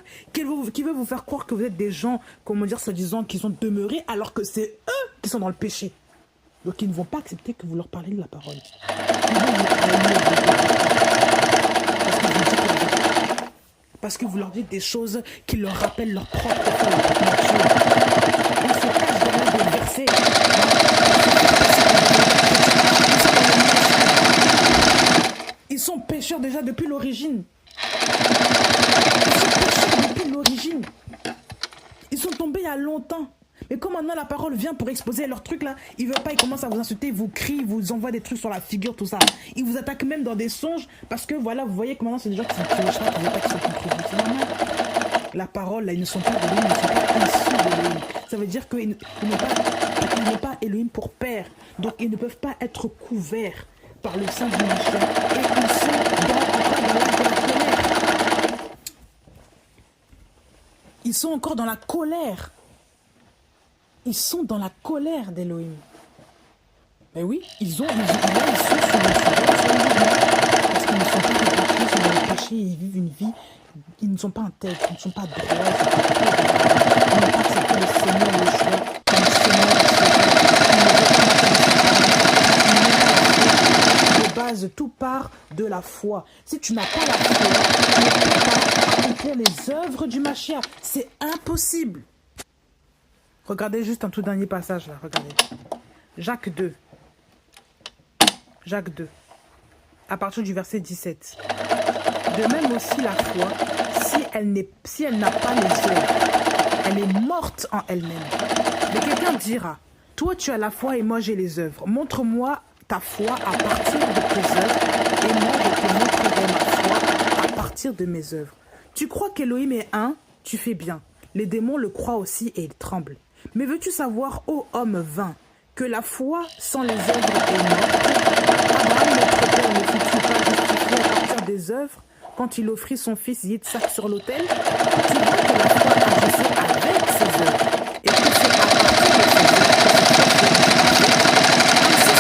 qui veulent vous faire croire que vous êtes des gens, comment dire, soi-disant, qui sont demeurés, alors que c'est eux qui sont dans le péché. Donc ils ne vont pas accepter que vous leur parlez de la parole. Ils vont vous parce que vous leur dites des choses qui leur rappellent leur propre nature. Ils se cachent derrière des versets. Ils sont pécheurs déjà depuis l'origine. Ils sont pécheurs depuis l'origine. Ils sont tombés il y a longtemps. Mais comme maintenant la parole vient pour exposer leur truc là, ils veulent pas, ils commencent à vous insulter, ils vous crient, ils vous envoient des trucs sur la figure, tout ça. Ils vous attaquent même dans des songes parce que voilà, vous voyez que maintenant c'est des gens qui sont pécheurs, qui veulent pas qu'ils soient contre vous. C'est normal. La parole là, ils ne sont pas d'Élohim, ils ne sont pas issus d'Élohim. Ça veut dire qu'ils n'ont pas Élohim pour père. Donc ils ne peuvent pas être couverts par le sang du Mashiach. Et ils sont dans la colère. Ils sont encore dans la colère. Ils sont dans la colère d'Élohim. Mais oui, ils sont sur le sujet, parce qu'ils ne sont pas répartis, ils sont dans le péché, ils vivent une vie, ils ne sont pas intègres, ils ne sont pas droits, ils n'ont pas accepté le Seigneur, le choix, comme Seigneur, de base, tout part de la foi. Si tu n'as pas la foi, tu ne peux pas accomplir les œuvres du Mashiach. C'est impossible. Regardez juste un tout dernier passage là, regardez. Jacques 2. Jacques 2. À partir du verset 17. De même aussi la foi, si elle n'a pas les œuvres, elle est morte en elle-même. Mais quelqu'un dira, toi tu as la foi et moi j'ai les œuvres. Montre-moi ta foi à partir de tes œuvres et moi je te montrerai ma foi à partir de mes œuvres. Tu crois qu'Élohim est un, tu fais bien. Les démons le croient aussi et ils tremblent. Mais veux-tu savoir, ô homme vain, que la foi sans les œuvres est morte? Abraham, notre père, ne fut-il pas justifié à partir des œuvres quand il offrit son fils Yitzhak sur l'autel? Tu vois que la foi agissait avec ses œuvres et que c'est à partir de ses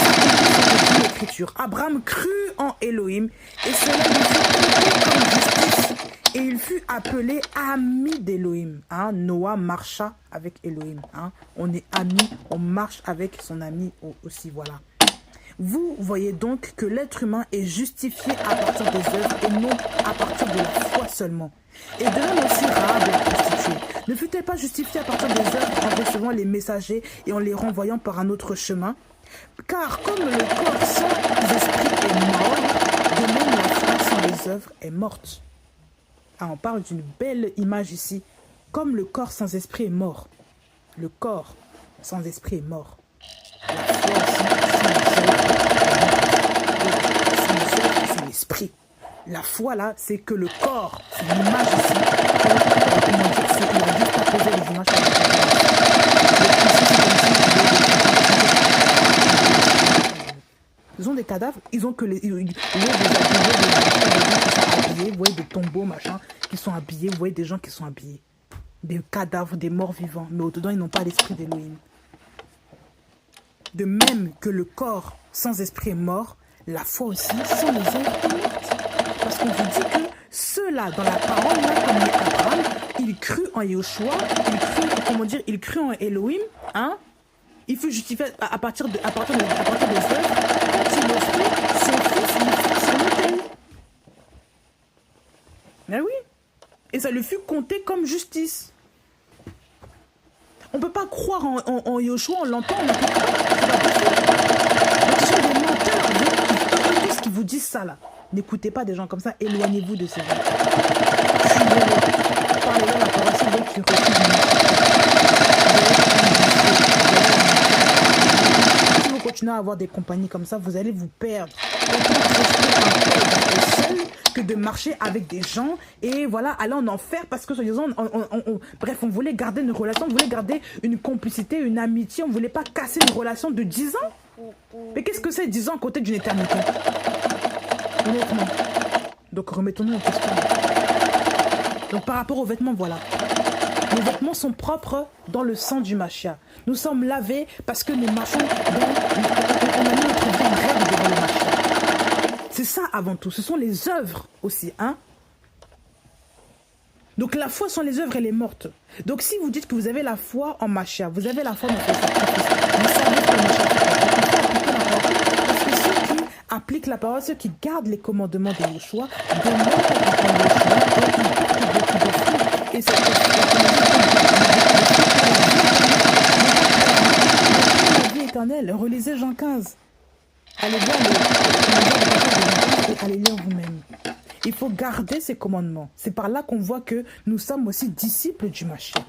œuvres que l'Écriture. Abraham crut en Elohim et cela lui fut compté comme justice. Et il fut appelé ami d'Élohim. Hein? Noah marcha avec Elohim. Hein? On est amis, on marche avec son ami aussi. Voilà. Vous voyez donc que l'être humain est justifié à partir des œuvres et non à partir de la foi seulement. Et de même aussi Rahab la prostituée. Ne fut-elle pas justifiée à partir des œuvres en recevant les messagers et en les renvoyant par un autre chemin? Car comme le corps sans esprit est mort, de même la foi sans les œuvres est morte. Ah, on parle d'une belle image ici. Comme le corps sans esprit est mort. Le corps sans esprit est mort. La foi aussi, sans les œuvres, c'est l'esprit. La foi là, c'est que le corps, c'est une image ici. Comment dire, c'est qu'il a juste à poser les images. Ils ont des cadavres, ils ont que les... Vous voyez des habillés, vous voyez des tombeaux, machin, qui sont habillés, vous voyez des gens qui sont habillés. Des cadavres, des morts vivants, mais au-dedans, ils n'ont pas l'esprit d'Élohim. De même que le corps sans esprit est mort, la foi aussi sans les œuvres est morte. Parce qu'on vous dit que ceux-là, dans la parole, là, comme les Abraham, il crut en Yoshua, il crut en Elohim, hein? Il fut justifié à partir des œuvres quand il offrit son fils sur l'autel. Mais oui. Et ça lui fut compté comme justice. On ne peut pas croire en Yoshua, on l'entend, on ne peut pas. Ce sont des menteurs. Qu'est-ce qu'ils vous disent ça là? N'écoutez pas des gens comme ça, éloignez-vous de ces gens. Parlez-leur la parole, c'est vous qui si vous continuez à avoir des compagnies comme ça, vous allez vous perdre. Que de marcher avec des gens et voilà, aller en enfer parce que soi-disant, bref, on voulait garder une relation, on voulait garder une complicité, une amitié, on voulait pas casser une relation de 10 ans. Mais qu'est-ce que c'est 10 ans à côté d'une éternité? Honnêtement. Donc remettons-nous en question. Donc par rapport aux vêtements, voilà. Nos vêtements sont propres dans le sang du Mashiach. Nous sommes lavés parce que nous marchons on a mis notre vie en règle devant le Mashiach. C'est ça avant tout. Ce sont les œuvres aussi, hein. Donc la foi sans les œuvres, elle est morte. Donc si vous dites que vous avez la foi en Mashiach, vous avez la foi dans le sacrifice, vous savez que le Mashiach, parce que ceux qui appliquent la parole, ceux qui gardent les commandements de Yeshua, demeurent dans Yeshua et cette la vie éternelle. Relisez Jean 15. Allez voir et allez lire vous-même. Il faut garder ces commandements. C'est par là qu'on voit que nous sommes aussi disciples du Mashiach.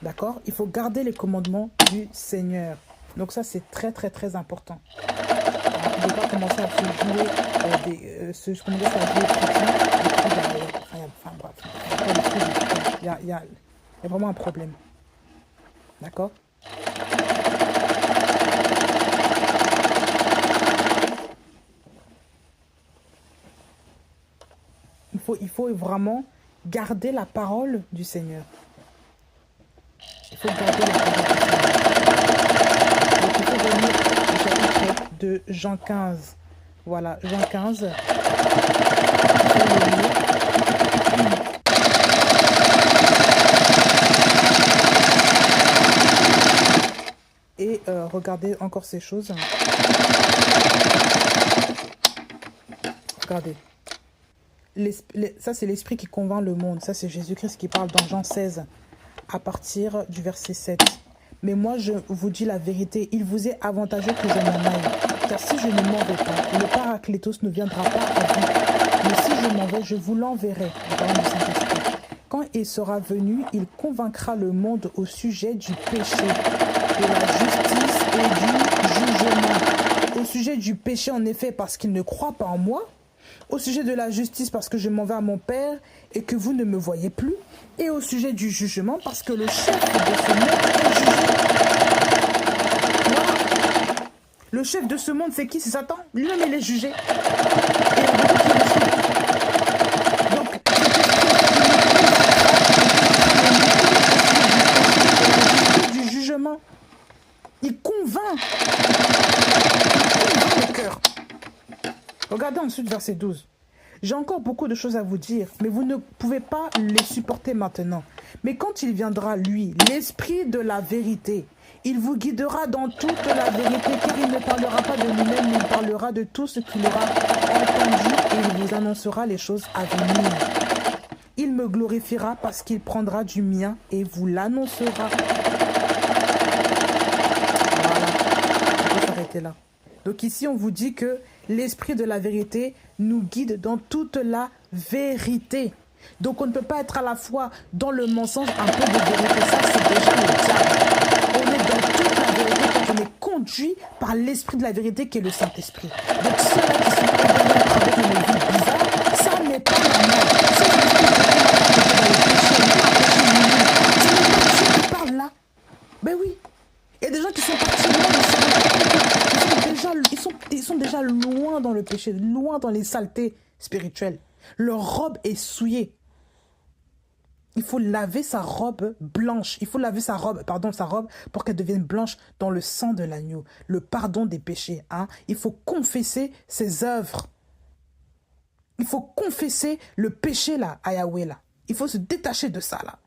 D'accord? Il faut garder les commandements du Seigneur. Donc ça, c'est très, très, très important. Alors, on ne peut pas commencer à se jouer il y a vraiment un problème. D'accord? Il faut vraiment garder la parole du Seigneur. Il faut garder la parole du Seigneur. Donc il faut revenir au chapitre de Jean 15. Voilà, Jean 15. Et regardez encore ces choses. Regardez. Ça, c'est l'esprit qui convainc le monde. Ça, c'est Jésus-Christ qui parle dans Jean 16, à partir du verset 7. Mais moi, je vous dis la vérité, il vous est avantageux que je m'en aille. Car si je ne m'en vais pas, le Paraclétos ne viendra pas à vous. Mais si je m'en vais, je vous l'enverrai. Quand il sera venu, il convaincra le monde au sujet du péché, de la justice et du jugement. Au sujet du péché, en effet, parce qu'il ne croit pas en moi. Au sujet de la justice, parce que je m'en vais à mon Père et que vous ne me voyez plus. Et au sujet du jugement, parce que le chef de ce monde est jugé. Voilà. Le chef de ce monde, c'est qui? C'est Satan. Lui-même, il est jugé. Et donc, du jugement, il convainc le cœur. Regardez ensuite verset 12. J'ai encore beaucoup de choses à vous dire, mais vous ne pouvez pas les supporter maintenant. Mais quand il viendra, lui, l'esprit de la vérité, il vous guidera dans toute la vérité, car il ne parlera pas de lui-même, mais il parlera de tout ce qu'il aura entendu et il vous annoncera les choses à venir. Il me glorifiera parce qu'il prendra du mien et vous l'annoncera. Voilà, on peut s'arrêter là. Donc ici, on vous dit que l'esprit de la vérité nous guide dans toute la vérité. Donc on ne peut pas être à la fois dans le mensonge, un peu de vérité. Ça, c'est déjà le diable. On est dans toute la vérité quand on est conduit par l'esprit de la vérité qui est le Saint-Esprit. Donc ceux-là qui sont condamnés avec une vie bizarre, ça n'est pas normal. C'est l'esprit qui parle là. Ben oui. Il y a des gens qui sont partis loin, ils sont déjà loin dans le péché, loin dans les saletés spirituelles. Leur robe est souillée. Il faut laver sa robe blanche. Il faut laver sa robe pour qu'elle devienne blanche dans le sang de l'agneau. Le pardon des péchés. Hein? Il faut confesser ses œuvres. Il faut confesser le péché là, à Yahweh là. Il faut se détacher de ça là.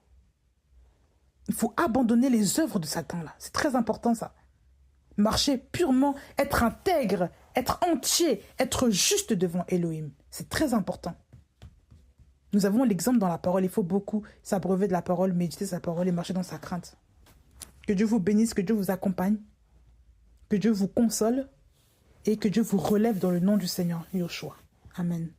Il faut abandonner les œuvres de Satan là. C'est très important ça. Marcher purement, être intègre, être entier, être juste devant Elohim. C'est très important. Nous avons l'exemple dans la parole. Il faut beaucoup s'abreuver de la parole, méditer sa parole et marcher dans sa crainte. Que Dieu vous bénisse, que Dieu vous accompagne, que Dieu vous console et que Dieu vous relève dans le nom du Seigneur Yeshua. Amen.